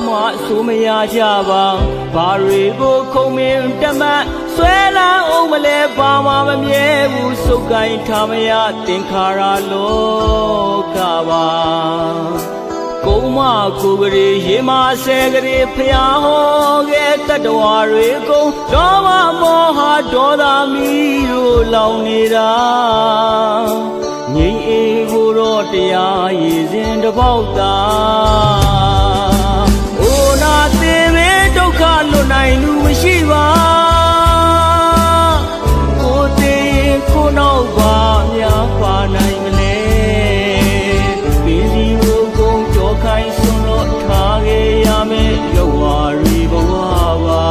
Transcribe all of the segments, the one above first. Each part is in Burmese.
ma sumaya java Barigo coming dama Swela omale bama mamie Sukai tamaya tinkara lo kava Goma Kugri Yima Segri Piaho Getadwarigo Doma Moha Doda Miru Launira Ni Gurotia is in the Bauta Una Teme Doka Lunainu Shiva Kote Kunova Yapana Kai suno thage yame yawari bawa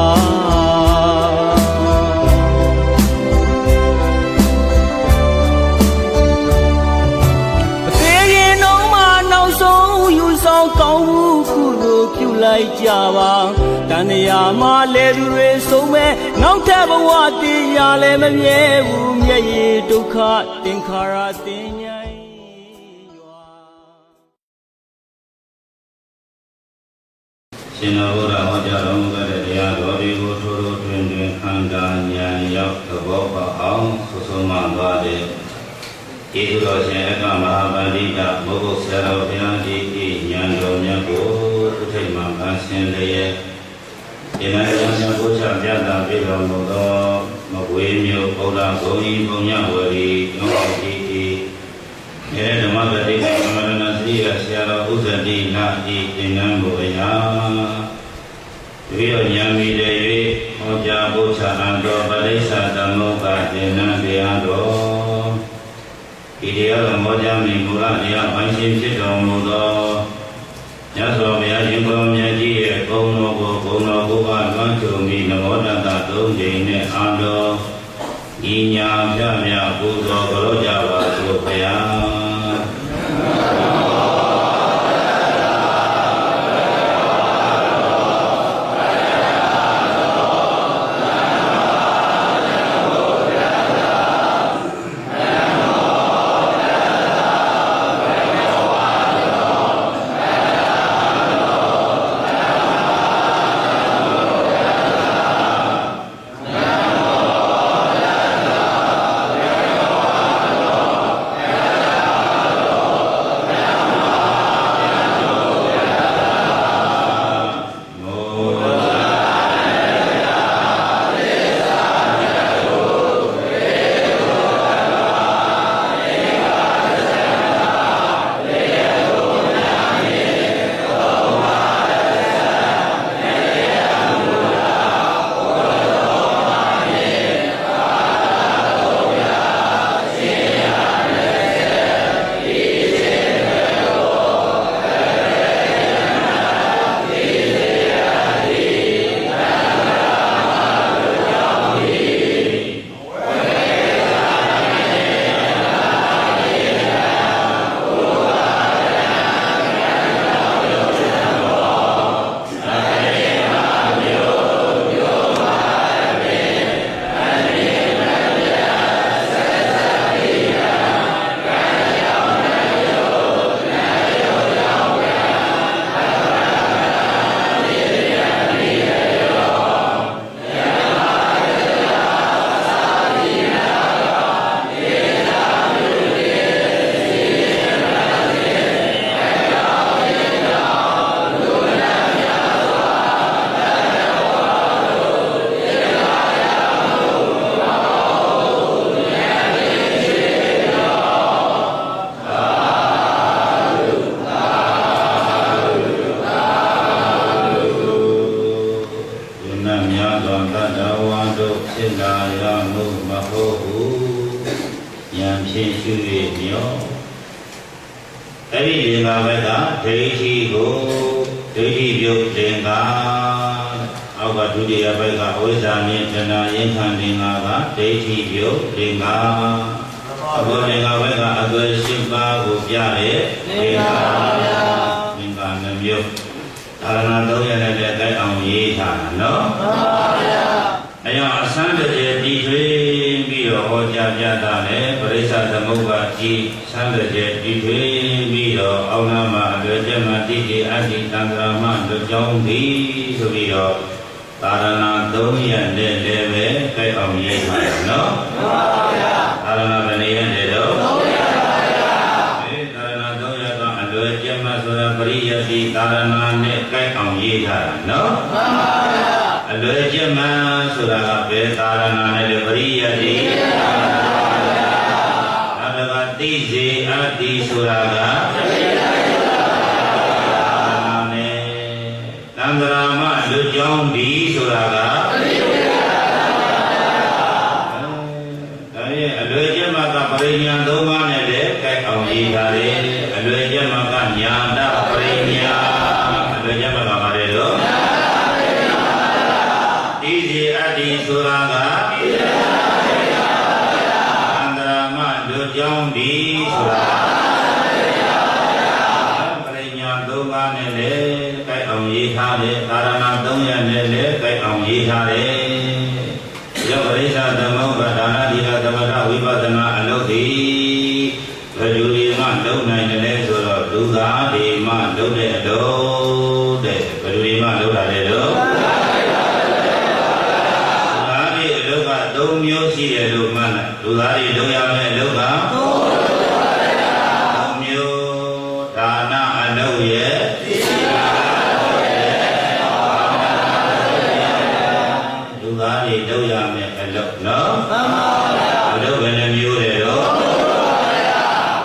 Pege no ma nau so yu so kau ku kyu lai jawa Tanya ma le rue so me nau ta bawa ti ya le ma mye bu mye yi dukha tinkhara tin nyai Sinabura Hojaram Gadia Gori Goturu Twin Kanda Nyan Yak the Bopa Ang Susuma Gade Iduro Shenka Mahabadita Mogo Sero Pianti Nyando Nyako Utima Kansin Leye Inayanya Pucha Jada Bilo Modo Mogwimyo Ola Goni Bonya Wari Yonki The mother did not see a Sierra Uzadi Nati in Namboya. We are Yami Devi, Oja Bocha Ando, Balesa, Damoka, Dena de Ando. Ideal Moja Mimura, Yapanshim Chito Modo. Yaso Yajimbo Yaji, Gono, Gono, Goba, Mancho, Minamoda, Tato, Jane, Ando. Inya, Jamia, Buzo, Goroja, Sopaya. Hãy subscribe cho kênh Ghiền Mì Gõ Để không bỏ lỡ မတိတိအတ္တိသံဃာမတို့ကြောင့်ဒီဆိုပြီးတော့သာရဏ3ရက်နဲ့လည်းပဲကြိုက်အောင်ရေးထားတယ်နော်မှန်ပါဗျာသာရဏဘယ်နည်းနဲ့တော့3ရက်ပါဗျာသာရဏ3ရက်ကအလွယ်ကျမဆိုတာပရိယတိသာရဏနဲ့ကြိုက်အောင်ရေးထားတာနော်မှန်ပါဗျာအလွယ်ကျမဆိုတာကဘယ်သာရဏနဲ့လဲပရိယတိတိစေအတ္တိဆိုတာကသံဃာမလူကြောင်းဒီဆိုတာကဒါရဲ့အလွယ်ကျမကပရိညာ၃ပါးနဲ့လည်းကြိုက်အောင်ရေးထားတယ်အလွယ်ကျမကညာတပရိညာအလွယ်ကျမကပါတယ်တော့တိစေအတ္တိဆိုတာကကြောင့်ဒီဆိုတာပရိညာ၃ပါးနဲ့လည်းကြိုက်အောင်ရေးထားတယ်သာရဏ3ရက်နဲ့လည်းကြိုက်အောင်ရေးထားတယ်ယောပရိစ္ဆသမုပ္ပါဒါနတိကသမထဝိပဿနာအလုပ်ဒီဘယ်လိုဒီမှလုပ်နိုင်တယ်လဲဆိုတော့လူသားဒီမှလုပ်တဲ့အလုပ်တဲ့ဘယ်လိုဒီမှလုပ်တာလဲတော့3မျိုးရှိတယ်လို့မှတ်လိုက်လူသားတွေလုပ်ရမယ့်အလုပ်က3မျိုးဒါနအလုပ်ရဲ့လူသားတွေလုပ်ရမယ့်အလုပ်နော်မှန်ပါဗျာအလုပ်ဘယ်နှမျိုးလဲတော့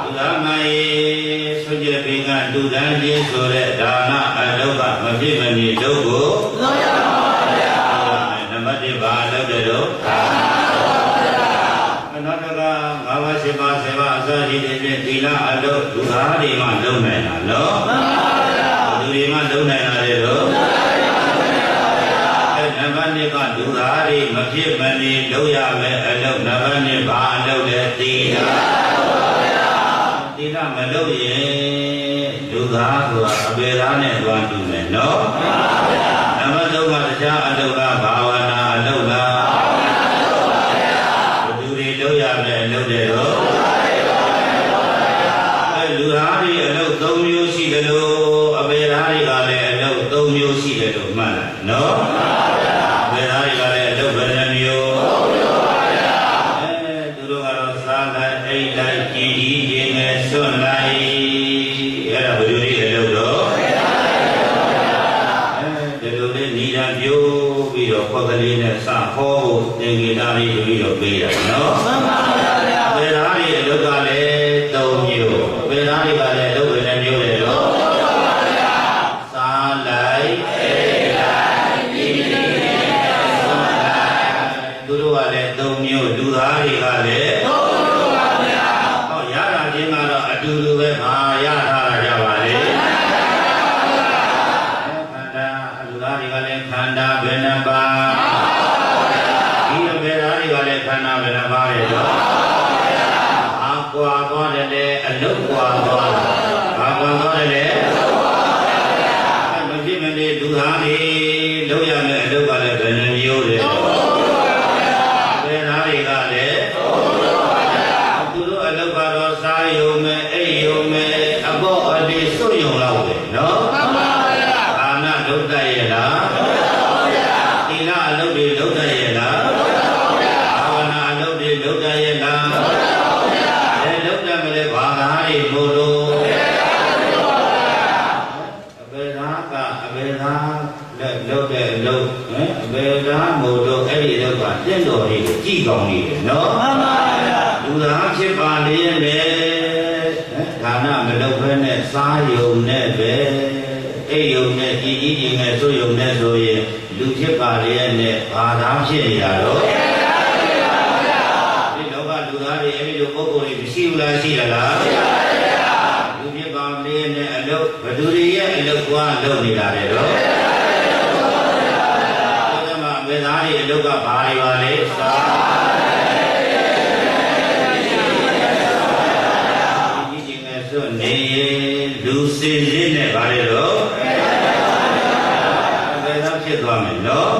လူသားမရေးဆွကြပင်ကလူတန်းချင်းဆိုတဲ့ဒါနအလုပ်ကမဖြစ်မနေလုပ်ကိုလုပ်ရပါဗျာနံပါတ်1ဘာလုပ်တယ်တော့5ပါး10ပါး10ပါးအစရှိတဲ့ဖြင့်သီလအလုပ်လူသားတွေမှလုံနိုင်တာနော်မှန်ပါဗျာလူတွေမှလုံနိုင်တာလေတော့မှန်ပါဗျာအဲနံပါတ်2ကလူသားတွေမဖြစ်မနေလုပ်ရမယ်အလုပ်နံပါတ်2ဘာအလုပ်လဲသီလသီလမလုပ်ရင်လူသားဆိုတာအပေသားနဲ့တွားတူမယ်နော်မှန်ပါဗျာနံပါတ်3ကတရားအလုပ်ကဘာဝနာအလုပ်လားလုပ်ရမယ်အလုပ်တွေတော့လူသားတွေအလုပ်3မျိုးရှိတယ်လို့အပေသားတွေကလည်းအလုပ်3မျိုးရှိတယ်လို့မှတ်လိုက်နော်အပေသားတွေကလည်းအလုပ်ဘယ်နှမျိုးသူတို့ကတော့စားလိုက်အိတ်လိုက်ကြည်ကြီးခြင်းနဲ့ဆွန့်လိုက်အဲ့ဒါဘယ်လိုလဲအလုပ်တော့ဒီလိုလေးညီရန်ပြိုးပြီးတော့ခွက်ကလေးနဲ့စဟောဖို့သင်္ကေတလေးပြီးတော့ပေးတာနော်မှန်ပါဗျာပေသားတွေအလုပ်ကလည်း3မျိုးပေသားတွေကလည်းအလုပ်ပဲနှမျိုးလေတော့မှန်ပါဗျာစားလိုက်အိတ်လိုက်ကြည်ကြီးဆွန့်လိုက်သူတို့ကလည်း3မျိုးလူသားတွေကလည်း3မျိုးပါဗျာဟောရတာချင်းကတော့အတူတူပဲပါရထားတာကြပါလေခန္ဓာဘယ်နှပါဒီအပေသားတွေကလည်းခန္ဓာဘယ်နှပါလဲတော့အာကွာသွားတယ်လေအလုတ်ကွာသွားဘာကွာသွားတယ်လေမဖြစ်မနေလူသားတွေလုပ်ရမယ့်အလုတ်ကလည်းဘယ်နှမျိုးလဲတော့အပေသားတွေကလည်းသူတို့အလုတ်ကတော့စားယုံမဲ့အိပ်ယုံမဲ့အပေါ့အဒီစွန့်ယုံလောက်ပဲနော်မှန်ပါဗျာအာနဒုက္ခရဲ့လားသီလအလုပ်တွေလုပ်တတ်ရဲ့လားဘာဝနာအလုပ်တွေလုပ်တတ်ရဲ့လားအဲလုပ်တတ်မလဲဘာသာတွေမို့လို့အပေသားကအပေသားလက်လုပ်တဲ့အလုပ်အပေသားမို့လို့အဲ့ဒီလောက်ကတင့်တော်တွေကြည်ကောင်းနေတယ်နော်မှန်ပါဗျာလူသားဖြစ်ပါလေနဲ့ဒါနမလုပ်ဘဲနဲ့စားယုံနဲ့ပဲအိယုံနဲ့ကြည်ကြီးကြီးနဲ့ဆိုယုံနဲ့ဆိုရင်လူဖြစ်ပါလေနဲ့ဘာသာဖြစ်နေတာတော့ဒီလောကလူသားတွေအဲ့ဒီလိုပုဂ္ဂိုလ်တွေမရှိဘူးလားရှိရလားလူဖြစ်ပါလေနဲ့အလုပ်ဘယ်သူတွေရဲ့အလုပ်ကွာလုပ်နေတာလေတော့ဒါမှအမေသားတွေအလုပ်ကဘာတွေပါလဲစားကြည်ကြီးနဲ့ဆိုနေလူစင်စင်းနဲ့ဘာတွေတော့ဖြစ်သွားမယ်နော်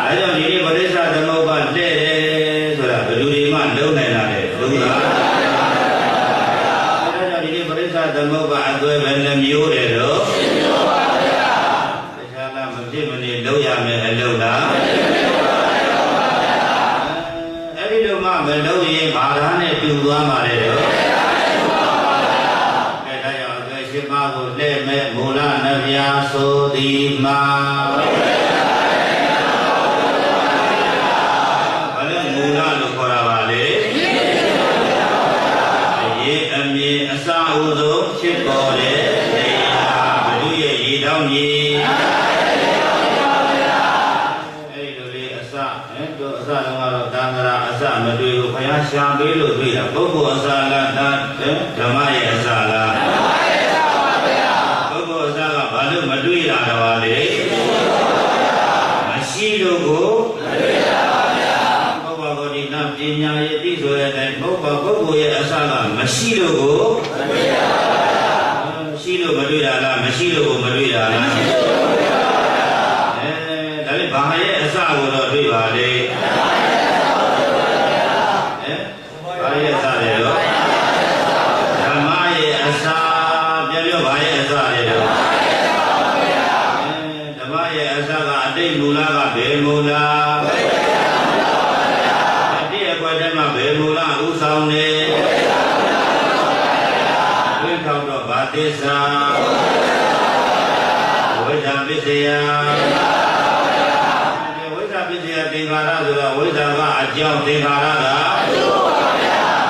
အဲကြောင့်ဒီနေ့ပရိစ္ဆသမုပ္ပါတဲ့တယ်ဆိုတာဘယ်သူတွေမှလုံနိုင်တာလဲလူသားအဲကြောင့်ဒီနေ့ပရိစ္ဆသ သမုပ္ပါအသွဲဘယ်နှမျိုးတယ်တော့တရားလားမဖြစ်မနေလုပ်ရမယ်အလုပ်လားအဲ့ဒီလိုမှမလုပ်ရင်ဘာသာနဲ့တူသွားမှာလေတော့အဲဒါကြောင့်အသွဲရှိပါကိုလဲ့မဲ့မူလနှပြဆိုသည်မှာဘာလဲမူလလို့ခေါ်တာပါလေအမြင်အစအဦးဆုံးဖြစ်ပေါ်တဲ့တရားဘုရုရဲ့ရည်တောင်းကြီးအဲ့ဒီလိုလေးအစတို့အစတုန်းကတော့တန်ခါအစမတွေ့ဘူးဘုရားရှာပေးလို့တွေ့တာပုဂ္ဂိုလ်အစလားဓမ္မရဲ့အစလားပုဂ္ဂိုလ်အစကဘာလို့မတွေ့တာတော့လေမရှိလို့ကိုပညာရည်သိဆိုတဲ့အတိုင်းပုဂ္ဂိုလ်ရဲ့အစကမရှိလို့ကိုရှိလို့မတွေ့တာလားမရှိလို့ကိုမတွေ့တာလားဒါလည်းဘာရဲ့အစကိုတော့တွေ့ပါလေဘာရဲ့အစလဲတော့ဓမ္မရဲ့အစပြန်ပြောဘာရဲ့အစလဲတော့ဓမ္မရဲ့အစကအတိတ်မူလကဘယ်မူလဘယ်မူလဥဆောင်နေဝိထောက်တော့ဗာတိစ္ဆာဝိဇ္ဇာပစ္စယဝိဇ္ဇာပစ္စယသင်္ခါရဆိုတော့ဝိဇ္ဇာကအကြောင်းသင်္ခါရက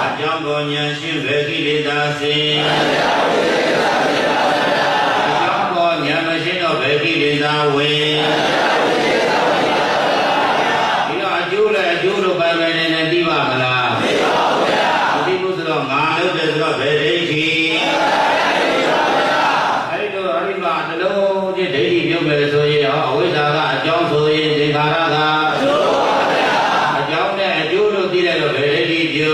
အကြောင်းကိုဉာဏ်ရှင်းဘယ်ကိလေသာစဉ်အကြောင်းကိုဉာဏ်မရှင်းတော့ဘယ်ကိလေသာဝင်ဒီတော့အကျိုးလည်းအကျိုးလို့ပဲပဲနေပြီးပါမလားငါလုပ်တယ်ဆိုတော့ဘယ်ဒိဋ္ဌိအဲ့တော့အရိမနှလုံးချင်းဒိဋ္ဌိပြုတ်မယ်ဆိုရင်ဟောအဝိဇ္ဇာကအကြောင်းဆိုရင်သင်္ခါရကအကြောင်းနဲ့အကျိုးလို့သိလိုက်တော့ဘယ်ဒိဋ္ဌိပြု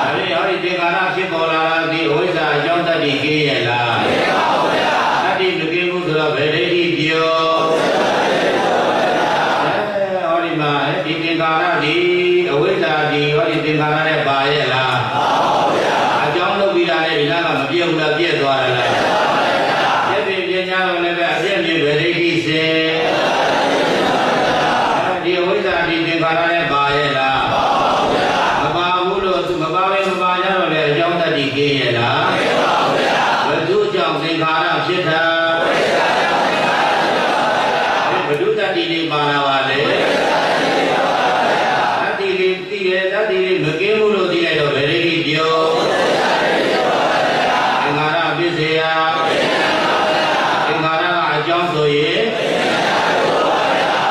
အဲ့ဒီဟောဒီသင်္ခါရဖြစ်ပေါ်လာတာဒီအဝိဇ္ဇာအကြောင်းတတ္တိကင်းရဲ့လားတတ္တိမကင်းဘူးဆိုတော့ဘယ်ဒိဋ္ဌိပြုဟောဒီမှာဒီသင်္ခါရဒီအဝိဇ္ဇာဒီဟောဒီသင်္ခါရနဲ့ပါရဲ့လားမှန်ပါဗျာအကြောင်းလုပ်ပြီးတာလည်းဒီလားကမပြည့်ဘူးလားပြည့်သွားတယ်လားမှန်ပါဗျာပြည့်ပြည့်ညာတော့လည်းပဲအပြည့်မြင်ပဲဒိဋ္ဌိစေဒီအဝိဇ္ဇာဒီသင်္ခါရနဲ့ပါရဲ့လားမှန်ပါဗျာမပါဘူးလို့မပါဘဲမပါကြတော့လည်းအကြောင်းတတ္တိကင်းရဲ့လားမှန်ပါဗျာဘယ်သူကြောင့်သင်္ခါရဖြစ်တာဘယ်သူတတ္တိလေးပါလာပါလဲတတ္တိမကင်းဘူးလို့သိလိုက်တော့ဗေဒိဋ္ဌိပြောသင်္ခါရပစ္စယသင်္ခါရကအကြောင်းဆိုရင်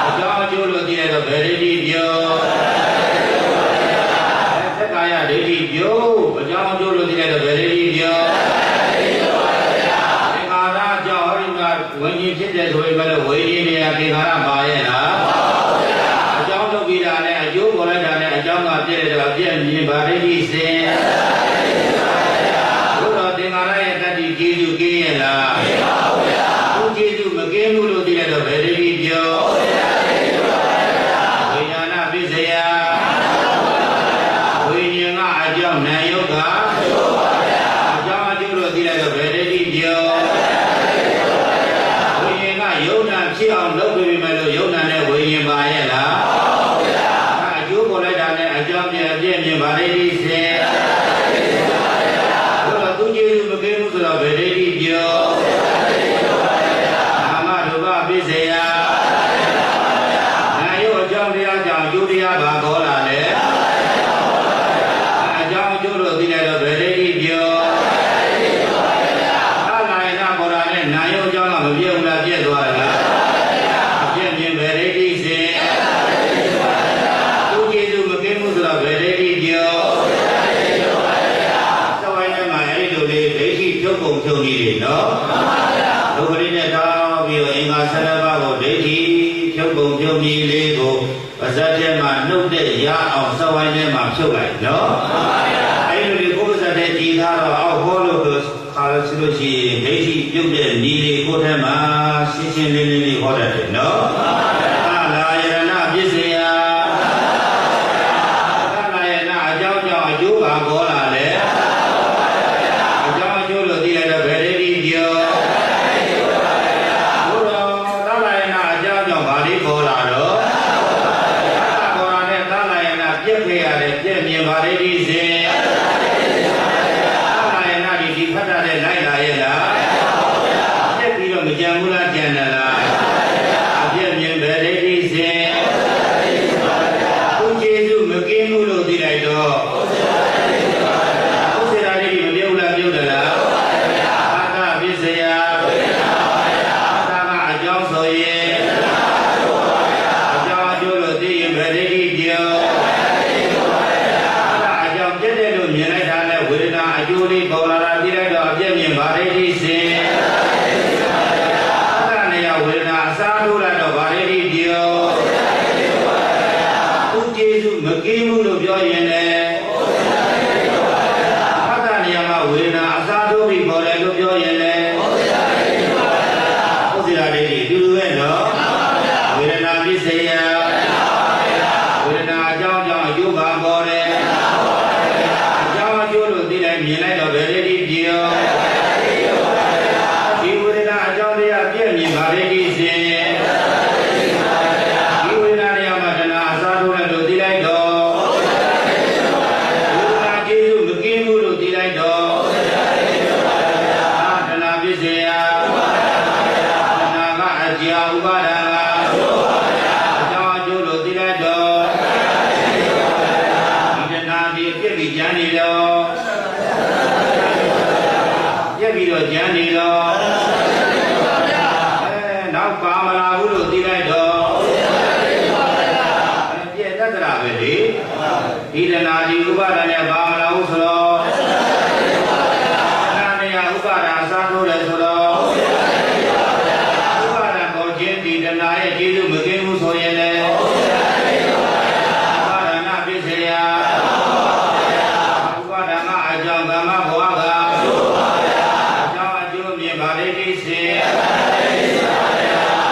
အကြောင်းအကျိုးလို့သိလိုက်တော့ဗေဒိဋ္ဌိပြောသက္ကာယဒိဋ္ဌိပြောအကြောင်းအကျိုးလို့သိလိုက်တော့ဗေဒိဋ္ဌိပြောသင်္ခါရကြောင့်ဟောဒီမှာဝိညာဉ်ဖြစ်တယ်ဆိုရင်လည်းဝိညာဉ်တွေကသင်္ခါရပါရဲ့လားအကြောင်းလုပ်ပြီးတာနဲ့အကျိုးပေါ်လိုက်တာနဲ့အကြောင်းကပြည့်တယ်တော့ပြည့်မြင်ပါဒိဋ္ဌိစဉ်ဘုရားသင်္ခါရရဲ့တတ္တိကျေစုကင်းရဲ့လားမကင်းပါဘူးဗျာဘုကျေစုမကင်းဘူးလို့သိလိုက်တော့ဗေဒိဋ္ဌိပြောဝိညာဏပစ္စယဝိညာဉ်ကအကြောင်းနာယုတ်ကအကြောင်းအကျိုးလို့သိလိုက်တော့ဗေဒိဋ္ဌိပြောဝိညာဉ်ကယုံနာဖြစ်အောင်လုပ်ပြီးမှလို့ယုံနာနဲ့ဝိညာဉ်ပါရဲ့လားအကျိုးပေါ်လိုက်တာနဲ့အကြောင်းပြည့်ပြည့်မြင်ပါဒိဋ္ဌိစေဘုရားသူကျေစုမကင်းဘူးဆိုတော့ဗေဒိဋ္ဌိပြောနာမရူပပစ္စယနာယုတ်အကြောင်းတရားကြောင့်အကျိုးတရားပါခေါ်လာလေအကြောင်းအကျိုးလို့သိလိုက်တော့ဗေဒိဋ္ဌိပြောအာနာယနာပေါ်လာတဲ့နာယုတ်အကြောင်းကမပြည့်ဘူးလားပြည့်သွားတယ်လားပြည့်မြင်ဗေဒိဋ္ဌိစေသူကျေစုမကင်းဘူးဆိုတော့ဗေဒိဋ္ဌိပြောသဝိုင်းထဲမှာအဲ့ဒီလိုလေးဒိဋ္ဌိဖြုတ်ပုံဖြုတ်နည်းတွေနော်ဒုက္ခလေးနဲ့တောင်းပြီးတော့အင်္ဂါ7ပါးကိုဒိဋ္ဌိဖြုတ်ပုံဖြုတ်နည်းလေးကိုပါဇက်ထဲမှာနှုတ်တဲ့ရအောင်သဝိုင်းထဲမှာဖြုတ်လိုက်နော်အဲ့ဒီလိုလေးကိုပါဇက်ထဲကြည်ထားတော့အောက်ဟောလို့ခါလို့ဆိုလို့ရှိရင်ဒိဋ္ဌိပြုတ်တဲ့နည်းလေးကိုယ်ထဲမှာရှင်းရှင်းလင်းလင်းလေးဟောတတ်တယ်နော်အာလာယရဏပစ္စယအာလာယရဏအကြောင်းကြောင့်အကျိုးပါခေါ်လာလေ ပေါ်လာတာပြလိုက်တော့အပြည့်မြင်ဗာရိတိစဉ်သတ္တနေယဝေဒနာအစားထိုးလိုက်တော့ဗာရိတိပြောသူကျေစုမကင်းဘူးလို့ပြောရင်လည်းသတ္တနေယမှာဝေဒနာအစားထိုးပြီးပေါ်တယ်လို့ပြောရင်လည်းဟုတ်စီရာလေးဒီတူတူပဲနော်ဝေဒနာပစ္စယဝေဒနာအကြောင်းကြောင့်အကျိုးပါပေါ်တယ်အကြောင်းအကျိုးလို့သိလိုက်မြင်လိုက်တော့ဗေရိတိပြောဒီဝေဒနာအကြောင်းတရားပြည့်မြင်ဗာရိတိစဉ်ဒီဝေဒနာတရားမှာတဏှာအစားထိုးလိုက်လို့သိလိုက်တော့ဝေဒနာကျေစုမကင်းဘူးလို့သိလိုက်တော့တဏှာပစ္စယတဏှာကအကြာဥပါဒာအကြောင်းအကျိုးလို့သိလိုက်တော့ဒီတဏှာဒီပြည့်ပြီးဉာဏ်နေတော့ပြည့်ပြီးတော့ဉာဏ်နေတော့နောက်ပါမလာဘူးလို့သိလိုက်တော့ပြည့်တတ်တာပဲလေဒီတဏှာဒီဥပါဒာနဲ့ပါမလာဘူးဆိုတော့တဏှာနေရာဥပါဒာအစားထိုးတယ်ဆိုတော့ဥပါဒာပေါ်ခြင်းဒီတဏှာရဲ့ကျေးဇူးမကင်းဘူးဆိုရင်လည်းဥပါဒနာပစ္စယဥပါဒနာအကြောင်းကမ္မဘဝကအကြောင်းအကျိုးမြင်ဗာရိတိစဉ်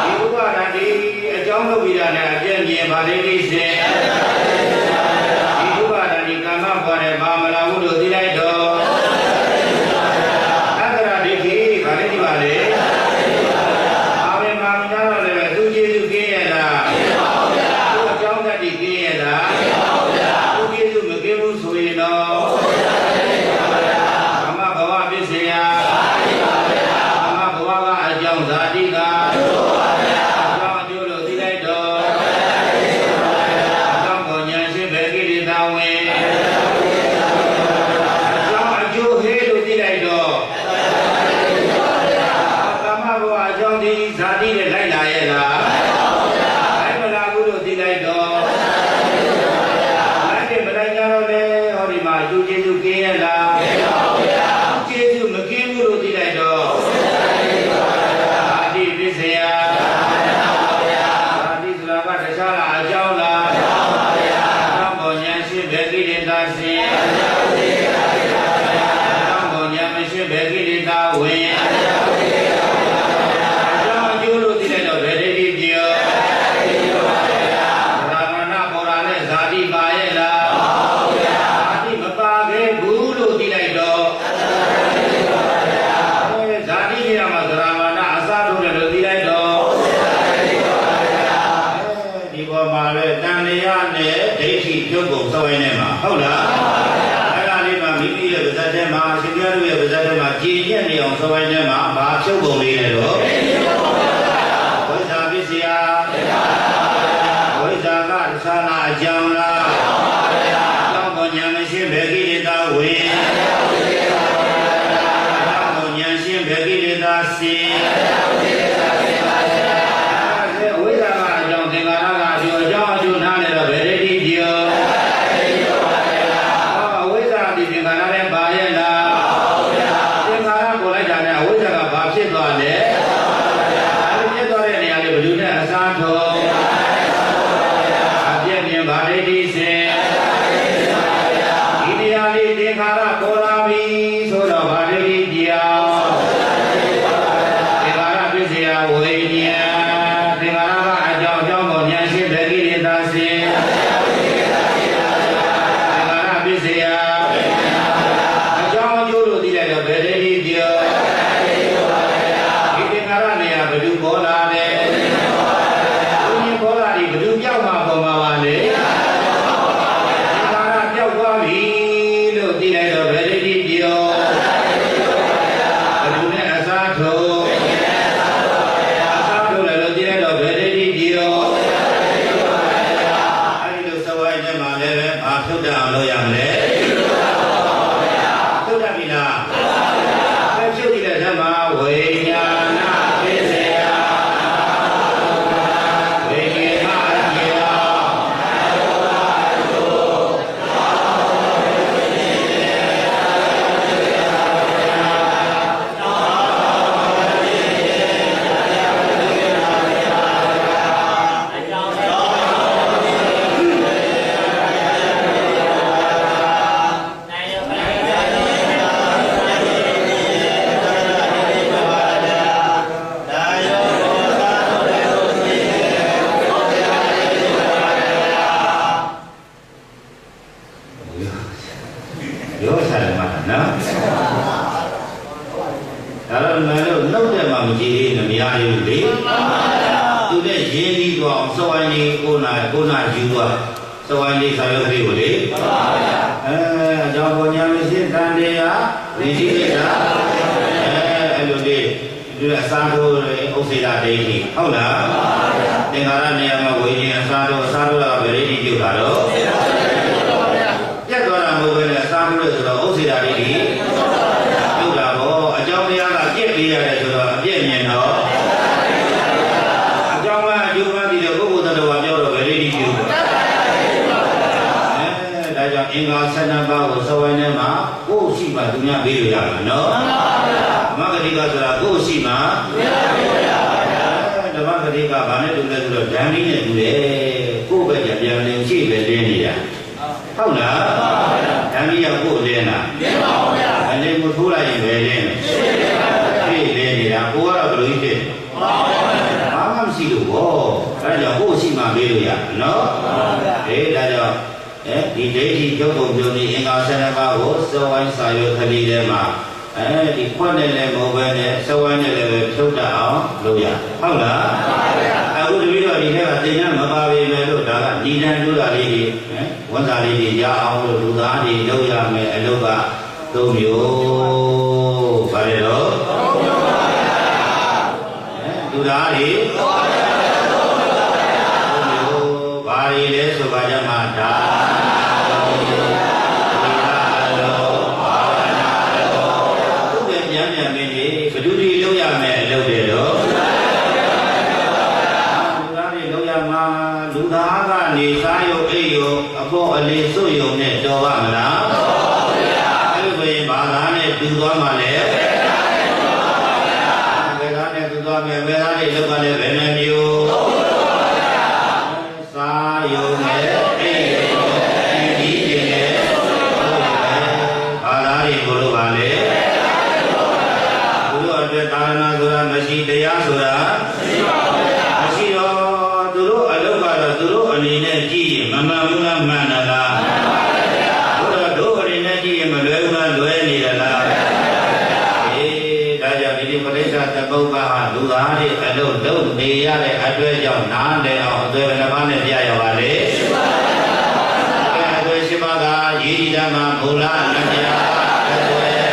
ဒီဥပါဒာဒီအကြောင်းလုပ်ပြီးတာနဲ့အပြည့်မြင်ဗာရိတိစဉ်ဒီဥပါဒာဒီကမ္မဘဝနဲ့ပါမလာဘူးလို့သိလိုက်တော့သတ္တရာဒိဋ္ဌိဗာရိတိပါလေအာမေမာမနာတော့လည်းသူကျေစုကင်းရလားသူအကြောင်းတတ်ဒီကင်းရလားသူကျေစုမကင်းဘူးဆိုရင်တော့ကမ္မဘဝပစ္စယကမ္မဘဝကအကြောင်းဇာတိကအကြောင်းအကျိုးလို့သိလိုက်တော့အကြောင်းကိုဉာဏ်ရှိပဲကိလေသာဝင်အကြောင်းအကျိုးဟေးလို့သိလိုက်တော့ကမ္မဘဝအကြောင်းဒီဇာတိနဲ့လိုက်လာရဲ့လားလိုက်မလာဘူးလို့သိလိုက်တော့လိုက်တယ်မလိုက်ကြတော့လေဟောဒီမှာသူကျေစုကင်းရဲ့လားကျေစုမကင်းဘူးလို့သိလိုက်တော့အာတိပစ္စယအာတိဆိုတာကတခြားလားအကြောင်းလားအကြောင်းပေါ်ဉာဏ်ရှိပဲကိလေသာစဉ်အကြောင်းပေါ်ဉာဏ်မရှိပဲကိလေသာဝင်အကြောင်းအကျိုးလို့သိလိုက်တော့ဗေဒိတိပြောသာမဏပေါ်လာတဲ့ဇာတိပါရဲ့လားဇာတိမပါခဲ့ဘူးလို့သိလိုက်တော့ဇာတိနေရာမှာသရမဏအစားထိုးတယ်လို့သိလိုက်တော့ဒီပေါ်မှာပဲတန်လျာနဲ့ဒိဋ္ဌိပြုတ်ကုန်စောင်းနေမှာဟုတ်လားအဲ့ဒါလေးမှာမိမိရဲ့ဗဇတ်ထဲမှာရှင်ပြတို့ရဲ့ဗဇတ်ထဲမှာကြည်ညက်နေအောင်စောင်းနေမှာဘာဖြုတ်ကုန်လေးလဲတော့ဝိဇ္ဇာပစ္စယဝိဇ္ဇာကတခြားလားအကြောင်းလားအကြောင်းကိုဉာဏ်မရှိပဲကိလေသာဝင်အကြောင်းကိုဉာဏ်ရှိပဲကိလေသာစဉ်ဝိဇ္ဇာကအကြောင်းသင်္ခါရကအကျိုးအကြောင်းအကျိုးနားနေတော့ဗေရိတိပြောဝိဇ္ဇာဒီသင်္ခါရနဲ့ပါရဲ့လားသင်္ခါရကိုလိုက်တာနဲ့ဝိဇ္ဇာကဘာဖြစ်သွားလဲအဲ့ဒီဖြစ်သွားတဲ့နေရာလေးဘယ်လိုနဲ့အစားထိုးအပြည့်မြင်ဗာရိတိစဉ်ဒီနေရာလေးသင်္ခါရပေါ်လာပြီဆိုတော့ဗာရိတိပြောသင်္ခါရပစ္စ ဒါတော့ငါတို့လောက်တဲ့မှာမကြည့်သေးနဲ့မရဘူးလေသူနဲ့ရင်းပြီးတော့စဝိုင်းလေးကိုနာယူသွားစဝိုင်းလေးစာရုပ်လေးကိုလေအကြောင်းပေါ်ညာမရှိတန်တရားဒီရှိတာအဲ့လိုလေးဒီအစားတို့ဥစ္စေတာဒိဋ္ဌိဟုတ်လားသင်္ခါရနေရာမှာဝိညာဉ်အစားတို့ကဗေဒိဋ္ဌိပြုတာတော့ပြတ်သွားတာမဟုတ်ဘဲနဲ့အစားတို့ဆိုတော့ဥစ္စေတာဒိဋ္ဌိပြုတာပေါ့အကြောင်းတရားကပြည့်ပေးရတယ်ဆိုတော့အပြည့်မြင်တော့အကြောင်းကအကျိုးမှပြီးတော့ပုဂ္ဂိုလ်သတ္တဝါပြောတော့ဗေဒိဋ္ဌိပြုတာဒါကြောင့်အင်္ဂါ7ပါးကိုစဝိုင်းထဲမှာကိုယ်ရှိမှသူများပေးလို့ရမှာနော်ဓမ္မဂတိကဆိုတာကိုယ်ရှိမှဓမ္မဂတိကဘာနဲ့တူလဲဆိုတော့ဓမ္မီနဲ့တူတယ်ကိုယ်ပဲပြန်လည်ရှိပဲလင်းနေတာဟုတ်လားဓမ္မီကကိုယ်လင်းတာလင်းပါဘူးဗျာအလင်းကိုထိုးလိုက်ရင်ပဲလင်းတယ်ရှိလင်းနေတာကိုယ်ကတော့ဘယ်လိုဖြစ်ဘာမှမရှိလို့ဗောဒါကြောင့်ကိုယ်ရှိမှပေးလို့ရနော်ဒါကြောင့်ဒီဒိဋ္ဌိကျုပ်ပုံပြုံးဒီအင်္ဂါ7ပါးကိုစဝိုင်းစာရွက်ခလီထဲမှာဒီခွက်နဲ့လည်းမဟုတ်ပဲနဲ့စဝိုင်းနဲ့လည်းပဲဖြုတ်တတ်အောင်လုပ်ရဟုတ်လားအခုတပည့်တော်ဒီထက်ကသင်္ကန်းမပါပေမဲ့လို့ဒါကညီတန်တို့တာလေးတွေဝန်စာလေးတွေရအောင်လို့လူသားတွေလုပ်ရမယ်အလုပ်က၃မျိုးဗါတယ်တော့လူသားတွေဘာတွေလဲဆိုပါကြမှာဒါနေစားရုံအိပ်ရုံအပေါ်အလေးစွတ်ရုံနဲ့တော်ပါမလားတော်ပါဗျာအဲ့လိုဆိုရင်ဘာသာနဲ့တူသွားမှာလဲဘယ်သာနဲ့တူသွားမယ်ဘယ်သာနဲ့လောက်ကလည်းဘယ်နှမျိုးစားရုံနဲ့အိပ်ရုံဒီကျင်နဲ့ဘာသာတွေကိုလို့ပါလေသူတို့အတွက်သာသနာဆိုတာမရှိတရားဆိုတာမရှိပါဘူးမရှိတော့သူတို့အလုပ်ကတော့သူတို့အနေနဲ့ကြည့်ရင်မမှန်ဘူးလားမှန်တယ်လားမှန်ပါဗျာတို့အနေနဲ့ကြည့်ရင်မလွဲဘူးလားလွဲနေတယ်လားဒါကြောင့်ဒီပရိစ္ဆာသမုပ္ပါဟာလူသားတွေအလုပ်လုပ်နေရတဲ့အတွက်ကြောင့်နားလည်အောင်အသွယ်ဘယ်နှပါးနဲ့ပြရပါလေရှိပါဗျာအသွယ်ရှိပါကရည်ဓမ္မမူလလက္ခဏာအသွယ်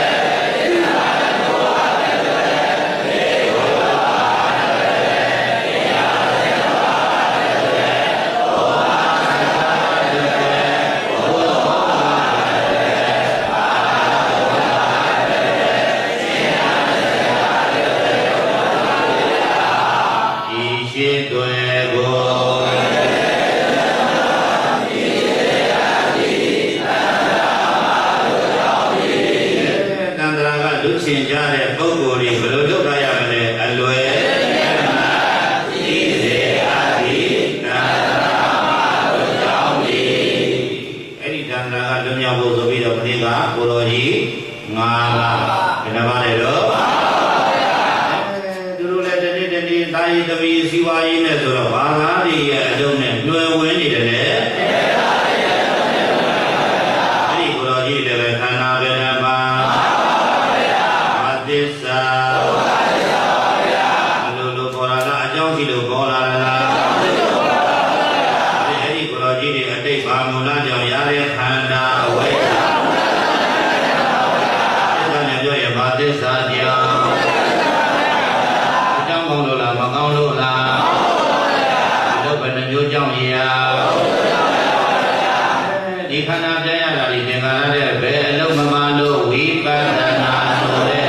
ဒီခန္ဓာပြရတာဒီသင်္ခါရတဲ့ဘယ်အလုံးမမှလို့ဝိပဿနာဆိုတဲ့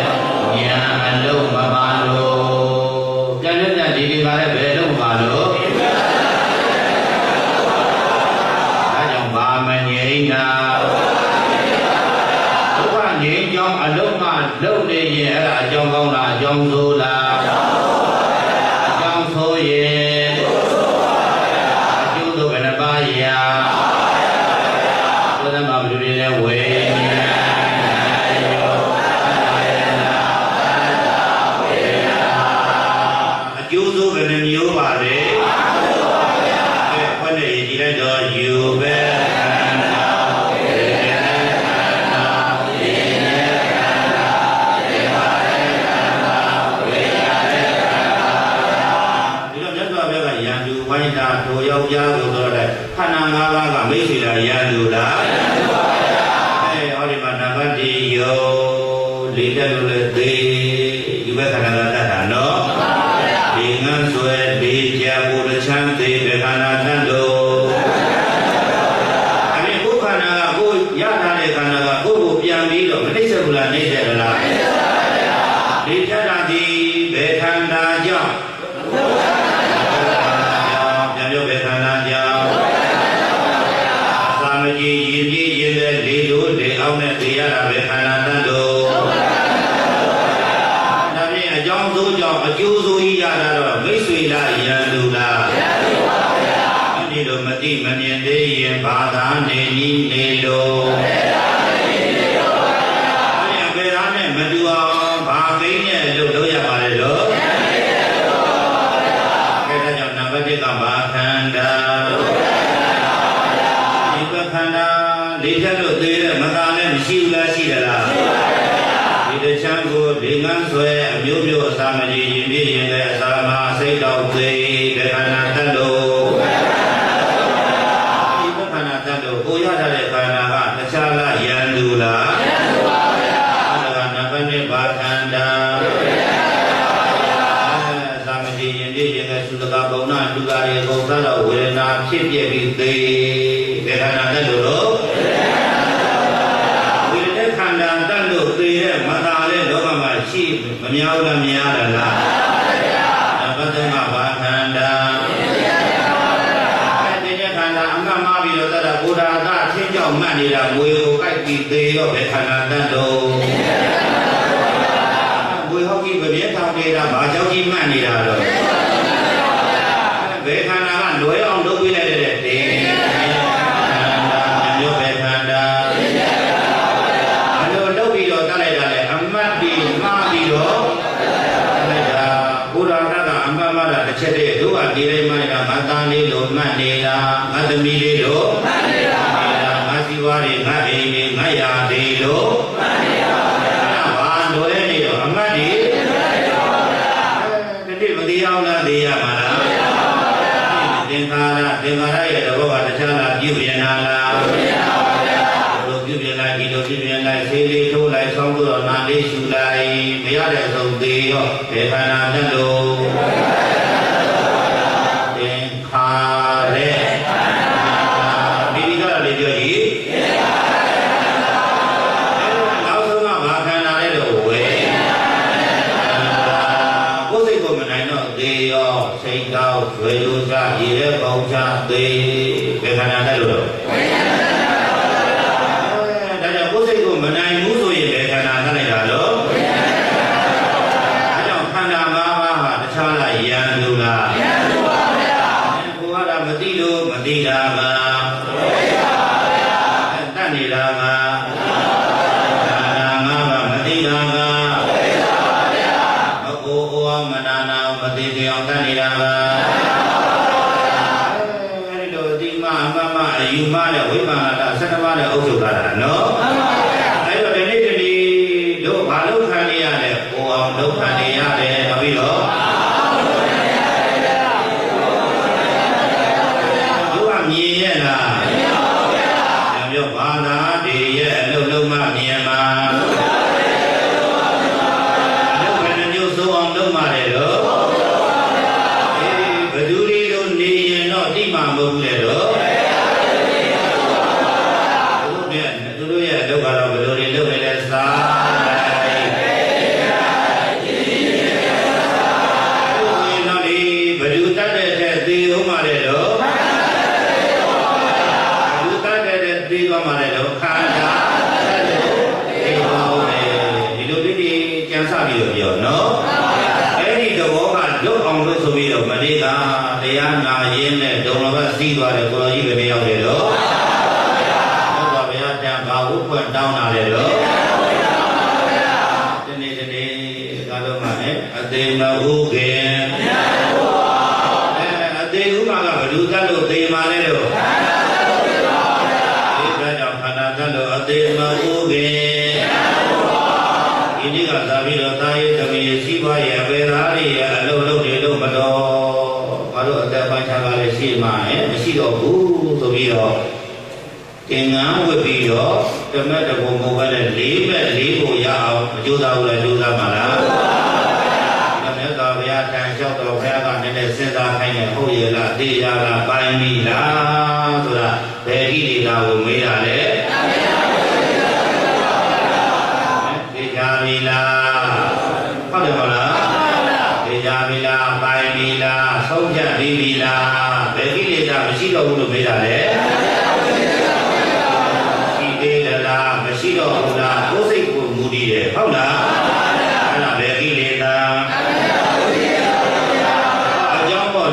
ဉာဏ်အလုံးမမှလို့ပြန်လက်ပြန်ဒီသင်္ခါရဘယ်အလုံးမမှလို့ဒါကြောင့်ဘာမငြိမ်းတာဒုက္ခငြိမ်းကြောင်းအလုံးမလုံးနေရင်အဲ့ဒါအကြောင်းကောင်းလားအကြောင်းဆိုးလားအကြောင်းဆိုးရင်အကျိုးဆိုဘယ်နှပါးရာဝေအကျိုးဆိုဘယ်နှမျိုးပါလဲခွက်နဲ့ရည်ကြည်လိုက်တော့ယူပဲခန္ဓာဝေဒနာခန္ဓာဉာဏ်ခန္ဓာ လေတက်လို့လည်းသေးဒီဘက်ခန္ဓာကတတ်တာနော်ဒီငန်းဆွဲဒီကြဘူးတစ်ချမ်းသေးဘယ်ခန္ဓာတတ်လို့အဲ့ဒီကိုယ်ခန္ဓာကကိုယ်ရထားတဲ့ခန္ဓာကကိုယ်ကိုပြန်ပြီးတော့မနှိမ့်ဆက်ဘူးလားနှိမ့်ဆက်လားဒီတတ်တာဒီဘယ်ခန္ဓာကြောင့်ပြန်ပြောဘယ်ခန္ဓာကြောင့်သာမကြီးရင်ပြည့်ရင်တဲ့လေတို့လေအောင်နဲ့သိရတာပဲခန္ဓာတတ်လို့ဒါဖြင့်အကြောင်းစိုးကြောင့်အကျိုးစိုးကြီးရတာတော့မိတ်ဆွေလားယံလူလားယံလူပါဗျာဒီလိုမသိမမြင်သေးရင်ဘာသာနေနီးနေလို့ဘယ်သားနဲ့မတူအောင်ဘာကိန်းနဲ့လုပ်ရပါလဲလို့ကဲဒါကြောင့်နံပါတ်1ကဘာခန္ဓာဒီကခန္ဓာလေးချက်လို့သေးတဲ့မသာနဲ့မရှိဘူးလားရှိတယ်လားဒီတချမ်းကိုဒီငန်းဆွဲအမျိုးမျိုးအစာမကြီးရင်ပြည့်ရင်လည်းအစာမစိတ်တော်သေးတဲ့ခန္ဓာတတ်လို့ဒီကခန္ဓာတတ်လို့ကိုရတဲ့ခန္ဓာကတခြားလားယံလူလားယံလူပါဗျာဒါကနံပါတ်1ဘာခန္ဓာအစာမကြီးရင်ပြည့်ရင်လည်းသုတကဘုံနာလူကာရေဘုံသာတော့ဝေဒနာဖြစ်ပြပြီးသေးတဲ့ခန္ဓာတတ်လို့ခန္ဓာတတ်လို့သိတဲ့မသာတဲ့လောကမှာရှိမများဘူးလားများတယ်လားမှန်ပါဗျာနံပါတ်3ကဘာခန္ဓာအဲဒီခန္ဓာအမှတ်မှားပြီးတော့တတ်တာဘုရားသာအချင်းကြောင့်မှတ်နေတာငွေကိုကိုက်ပြီးသေးတော့ပဲခန္ဓာတတ်လို့ငွေဟောက်ကြီးပြည့်ထောင်နေတာဘာကြောင့်ကြီးမှတ်နေတာတော့ဘယ်ခန္ဓာကလွယ်အောင်လုပ်ပေးလိုက်တဲ့တင်းခန္ဓာမျိုးပဲခန္ဓာတစ်ချက်တည်းတို့ကဒီတိုင်းမှနေတာငါသားလေးလို့မှတ်နေတာငါသမီးလေးလို့မှတ်နေတာငါစီဝါတွေငါအိမ်တွေငါယာတွေလို့မှတ်နေတာဘာလွယ်နေတော့အမှတ်ဒီဒီမသိအောင်လားသိရမှာလားသင်္ခါရရဲ့တဘောကတခြားလားပြုပြင်လာလားပြုပြင်လိုက်ဒီလိုပြုပြင်လိုက်ဆေးလေးထိုးလိုက်ဆောင်းတော့နာလေးရှူလိုက်မရတဲ့ဆုံးသေးရောဘယ်ခန္ဓာတက်လို့ခါရဲဒီကလေးပြောကြည့်နောက်ဆုံးကဘာခန္ဓာလဲတော့ဝေကိုယ်စိတ်ကိုမနိုင်တော့သေးရောစိတ်ကောက်ရွယ်လို့စားရည်ရဲ့ပေါင်းချသေးဘယ်ခန္ဓာလဲလို့ဒါကြောင့်ကိုယ်စိတ်ကိုမနိုင်ဘူးဆိုရင်ဘယ်ခန္ဓာထလိုက်တာလို့ဒါကြောင့်ခန္ဓာ၅ပါးဟာတခြားလားယံလူလားယံလူပါမသိလို့မသိတာကတတ်နေတာကငါကမသိတာကမကိုးအောင်မနာနာမသိသေးအောင်တတ်နေတာကအဲဒီလိုအတိမအမမအယူမနဲ့ဝိမာန17ပါးနဲ့အုပ်ချုပ်တာနော်အဲဒီတော့ဒီနေ့ဒီတို့ဘာလို့ခံနေရလဲကိုအောင်လုပ်ခံနေရတယ်ပြီးတော့မြင်ရလားမြင်ပါဗျာပြောဘာသာတည်းရဲ့အလုံးလုံးမမြင်ပါအလုံးဘယ်နှမျိုးစိုးအောင်လုပ်မှလဲတော့ဘယ်သူတွေလို့နေရင်တော့တိမှမဟုတ်ဘူးလေတော့သူတို့ရဲ့အလုပ်ကတော့ဘယ်လိုတွေလုပ်နေလဲစားနောက်ဒီဘယ်သူတတ်တဲ့တဲ့သေဦးမှလဲတော့ပြီးသွားမှလည်းတော့ခန္ဓာတက်လို့ဒီလိုကြံစပြီးတော့ပြောနော်အဲ့ဒီသဘောကလွတ်အောင်လို့ဆိုပြီးတော့မလေးကတရားနာရင်းနဲ့ဒုံလဘစီးသွားတယ်ကိုတော်ကြီးပဲမရောက်တယ်တော့ဟုတ်ပါဗျာတန်ဘာဝုဖွင့်တောင်းတာလေတော့ဒီနေ့ကားလုံးမှာနဲ့အသေးမဟုတ်ခင်အသေးဥမာကဘယ်သူတတ်လို့သေမာလဲတော့တတ်လို့အသေးမဟုတ်ခင်ဒီနေ့ကသာပြီးတော့တာရေးသမီးစီးပွားရေးအပေသားတွေရဲ့အလုံးလုံးတွေလို့မတော်ဘာလို့အသက်ပိုင်းခြားကလည်းရှိမှမရှိတော့ဘူးဆိုပြီးတော့တ င်္ဂန်ဝတ်ပြီးတော့ဓမ္မတဘုံဘုံပဲလေးပဲလေးကိုရအောင်အကျိုးသားဘူးလားကျိုးသားပါလားမြတ်စွာဘုရားထံလျှောက်တော်ဘုရားကလည်းစဉ်းစားခိုင်းတယ်ဟုတ်ရဲ့လားသိရလားပိုင်းပြီလားဆိုတာဘယ်ကိလေသာကိုမေးတာလဲသိကြပြီလားဟုတ်တယ်မလားသိကြပြီလားပိုင်းပြီလားဆုံးဖြတ်ပြီလားဘယ်ကိလေသာမရှိတော့ဘူးလို့မေးတာလဲရှိသေးလားမရှိတော့ဘူးလားကိုယ်စိတ်ကိုမူတည်တယ်ဟုတ်လားအဲ့ဒါဘယ်ကိလေသာ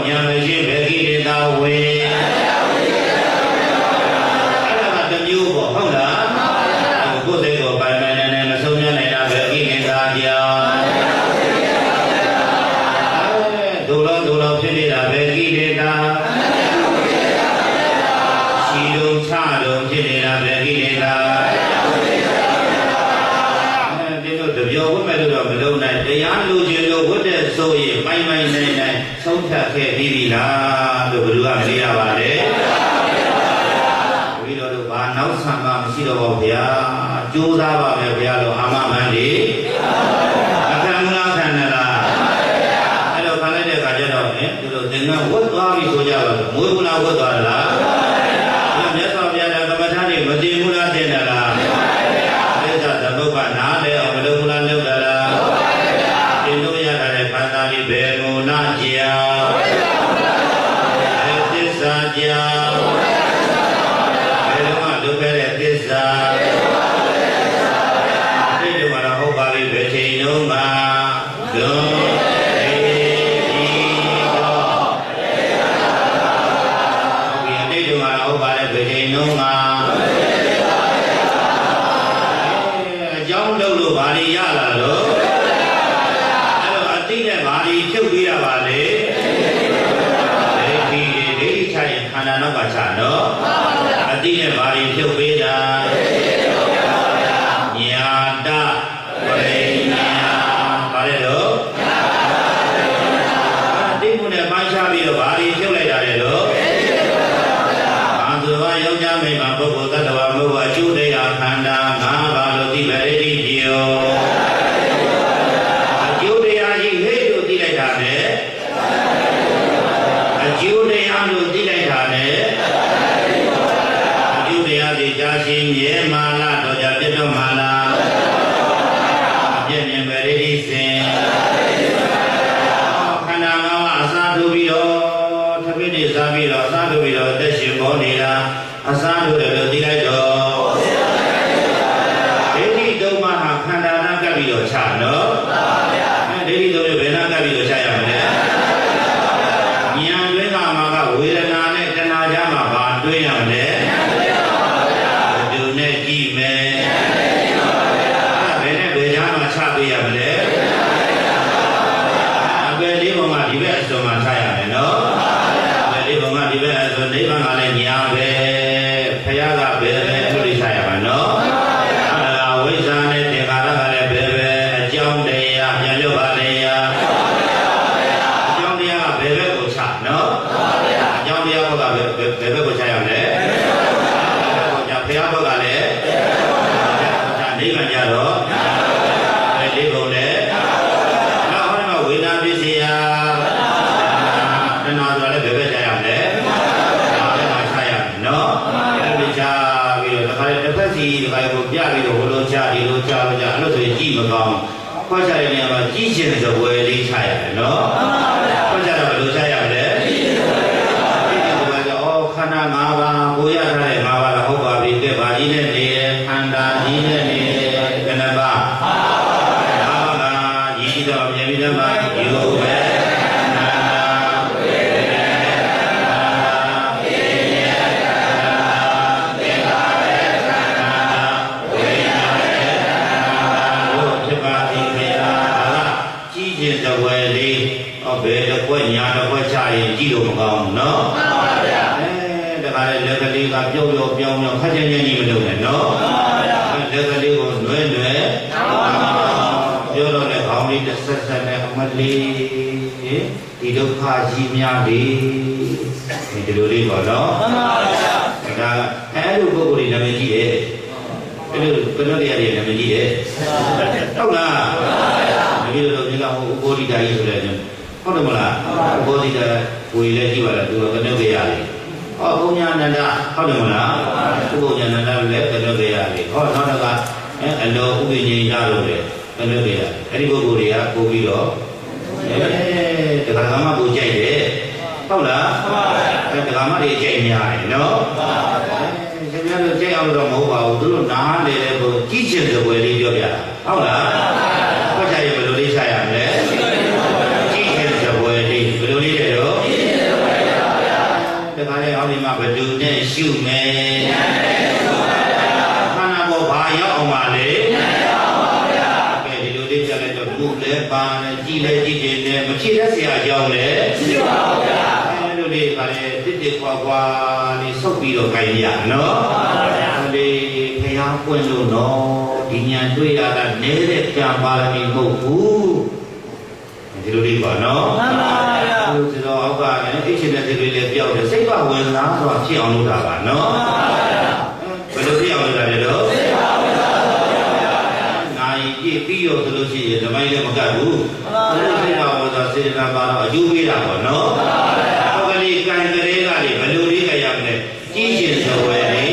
ဉာဏ်မရှိဘယ်ကိလေသာဝေအဲ့ဒါကတစ်မျိုးပေါ့ဟုတ်လားကိုယ်စိတ်ကိုပိုင်ပိုင်နဲ့မဆုံးမြတ်နိုင်တာဘယ်ကိလေသာကြောင့်ဒုလောဖြစ်နေတာဘယ်ကိလေသာရှိလုံးချလုံးဖြစ်နေတာဘယ်ကိလေသာဒီလိုတပြောဝတ်မဲ့လို့တော့မလုံးနိုင်တရားလူချင်းလို့ဝတ်တဲ့ဆိုရင်ပိုင်ပိုင်နိုင်ဆုံးဖြတ်ခဲ့ပြီးပြီလားလို့ဘယ်သူကမသိရပါလဲဘုရားတို့ဘာနောက်ဆံကမရှိတော့ပါဗျာကြိုးစားပါမယ်ဗျာလို့အာမမန်းလေအခမ်းမလားခံရလားအဲ့တော့ခံလိုက်တဲ့အခါကျတော့သူတို့သင်္ကန်းဝတ်သွားပြီဆိုကြတော့မွေးဘူးလားဝတ်သွားလားမြတ်စွာဘုရားကကမ္မထာတွေမတည်ဘူးလားတင်တယ်လားအဲ့ဒါသမုပ္ပါနားလဲအောင်မလုပ်ဘူးလားလုပ်တယ်လားတင်လို့ရတဲ့ခန္ဓာလေးဘယ်ကိုနာကြာသစ္စာကြာဘယ်တော့မှဒုက္ခရဲ့သစ္စာဒီလိုမှတော့ဟုတ်ပါပြီဘယ်ချိန်လုံးမှာဒုလုံးမှာအကြောင်းလုပ်လို့ဘာတွေရလာလို့အဲ့တော့အတိနဲ့ဘာတွေဖြုတ်ပေးရပါလေဒိဋ္ဌိချရင်ခန္ဓာနောက်ကချနော်အတိနဲ့ဘာတွေဖြုတ်ပေးတာညာတပရိညာဘာလဲလို့အတိမှုနဲ့ပိုင်းခြားပြီးတော့ဘာတွေဖြုတ်လိုက်တာလဲလို့ယောက်ျားမိန်းမပုဂ္ဂိုလ်သတ္တဝါမဟုတ်အကျိုးတရားခန္ဓာ၅ပါးလို့သိပါရည်ပြောအကျိုးတရားကြီးဟဲ့လို့သိလိုက်တာနဲ့အကျိုးတရားလို့သိလိုက်တာနဲ့အကျိုးတရားတွေကြာရှင်းမြဲမာလားတော့ကြပြတ်တော့မာလားအပြည့်မြင်ပါရည်စင်ခန္ဓာ၅ပါးအစားထိုးပြီးတော့သပိနေစားပြီးတော့အစားထိုးပြီးတော့သက်ရှင်ပေါ်နေတာအစားလို့လည်းသိလိုက်တော့ဒိဋ္ဌိသုံးပါးဟာခန္ဓာနာကပ်ပြီးတော့ချနော်ဒိဋ္ဌိသုံးမျိုးဘယ်နာကပ်ပြီးတော့ချရမလဲဉာဏ်တွင်းကမှာကဝေဒနာနဲ့တဏှာကြားမှာဘာတွင်းရမလဲဘယ်နဲ့ကြည့်မယ်ဘယ်နဲ့ဘယ်ကြားမှာချပေးရမလဲအပယ်လေးပုံမှာဒီဘက်အစုံမှာချရမယ်နော်အပယ်လေးပုံမှာဒီဘက်အစုံနိဗ္ဗာန်ကလည်းညာပဲဘုရားကဘယ်ပဲထုတ်လိချရပါနော်ဝိဇ္ဇာနဲ့သင်္ခါရကလည်းဘယ်ပဲအကြောင်းတရားပြန်လို့ပါလေရအကြောင်းတရားကဘယ်ဘက်ကိုချနော်အကြောင်းတရားဘက်ကဘယ်ဘက်ကိုချရမလဲဘုရားဘက်ကလည်းနိဗ္ဗာန်ကြတော့လေးပုံနဲ့နောက်ဟောမှာဝေဒနာပစ္စည်းဟာတဏှာဆိုတာလည်းဘယ်ဘက်ချရမလဲနော်အဲ့လိုချပြီးတော့တစ်ခါတစ်ဖက်စီတစ်ခါကိုပြပြီးတော့ဘလိုချဒီလိုချလို့ချအဲ့လိုဆိုရင်ကြည့်မကောင်းခွက်ချတဲ့နေရာမှာကြည့်ခြင်းစပွဲလေးချရတယ်နော်ခွက်ချတော့ဘယ်လိုချရမလဲကြည့်ခြင်းစပွဲတော့ခန္ဓာ၅ပါးကိုရထားတဲ့၅ပါးကဟုတ်ပါပြီတဲ့ဗာကြီးနဲ့နေတယ်ခန္ဓာကြီးနဲ့နေတယ်ခန္ဓာပါ၅ပါးကကြီးတော့မြင်ပြီးတော့မှဒီလိုပဲဘယ်တစ်ခွက်ညာတစ်ခွက်ချရင်ကြည့်လို့မကောင်းဘူးနော်မှန်ပါဗျာတခါလေလက်ကလေးကပြုတ်ရောပြောင်းရောခက်ချင်ချင်းကြီးမလုပ်နဲ့နော်မှန်ပါဗျာလက်ကလေးကိုနွဲ့နွဲ့ပြောတော့လေခေါင်းလေးတစ်ဆက်ဆက်နဲ့အမလေးဒီဒုက္ခကြီးများပြီဒီလိုလေးပေါ့နော်မှန်ပါဗျာဒါအဲ့ လိုပုဂ္ဂိုလ်တွေနာမည်ကြီးတယ်အဲ့လိုဘယ်လိုတရားတွေနာမည်ကြီးတယ်ဟုတ်လားတပည့်တော်မြင်ကဟိုဥပောဓိတာကြီးဆိုတဲ့ဟုတ်တယ်မလားဥပောဓိတာကိုယ်လည်းကြည့်ပါလားသူကဘယ်လိုတရားလဲဟောဘုညာနန္ဒဟုတ်တယ်မလားဘုညာနန္ဒလည်းဘယ်လိုတရားလဲဟောနောက်တော့ကအလောဥပ္ပညိယလို့လေဘယ်လိုတရားအဲ့ဒီပုဂ္ဂိုလ်တွေကပို့ပြီးတော့တက္ကမကိုကြိုက်တယ်ဟုတ်လားတက္ကမတွေကြိုက်များတယ်နော်ခင်ဗျားတို့ကြိုက်အောင်တော့မဟုတ်ပါဘူးသူတို့နားလေတဲ့ကိုကြီးကျယ်တဲ့ပွဲလေးပြောပြတာဟုတ်လားဘုရားရေဘယ်လိုလေးချရမလဲကြီးကျယ်တဲ့ပွဲလေးဘယ်လိုလေးတဲ့တော့တခါလေအောင်းဒီမှာဘယ်သူနဲ့ရှုမယ်ခန္ဓာပေါ်ဘာရောက်အောင်ပါလေကဲဒီလိုလေးကြလိုက်တော့ဘုလည်းပါလေကြည်လည်းကြည်တယ်မချစ်တဲ့ဆရာကြောင်းလေရှိပါဘူးဗျာအဲလိုလေးကလည်းတစ်တစ်ကွာကွာလေးဆုပ်ပြီးတော့ခိုင်းရနော်ဒီဖျားပွင့်လို့နော်ဒီညာတွေ့ရတာနေတဲ့ကြံပါရမီမဟုတ်ဘူးဒီလိုလေးပါနော်မှန်ပါဗျာသူဆိုတော့အောက်ကလည်းအိတ်ရှင်တဲ့စိတ်လေးလည်းပြောက်တယ်စိတ်ကဝင်လားဆိုတော့ဖြစ်အောင်လုပ်တာပါနော်မှန်ပါဗျာဘယ်လိုဖြစ်အောင်လုပ်တာလဲတော့စိတ်ကဝင်လားနိုင်ပြည့်ပြီးတော့ဆိုလို့ရှိရင်ဓမ္မကြီးလည်းမကတ်ဘူးမှန်ပါဗျာစိတ်ကဝင်တော့စေတနာပါတော့အကျိုးပေးတာပေါ့နော်မှန်ပါဗျာအောက်ကလေးကံကလေးကလေဘယ်လိုလေးကြရမလဲကြီးရှင်ဆိုဝဲလေ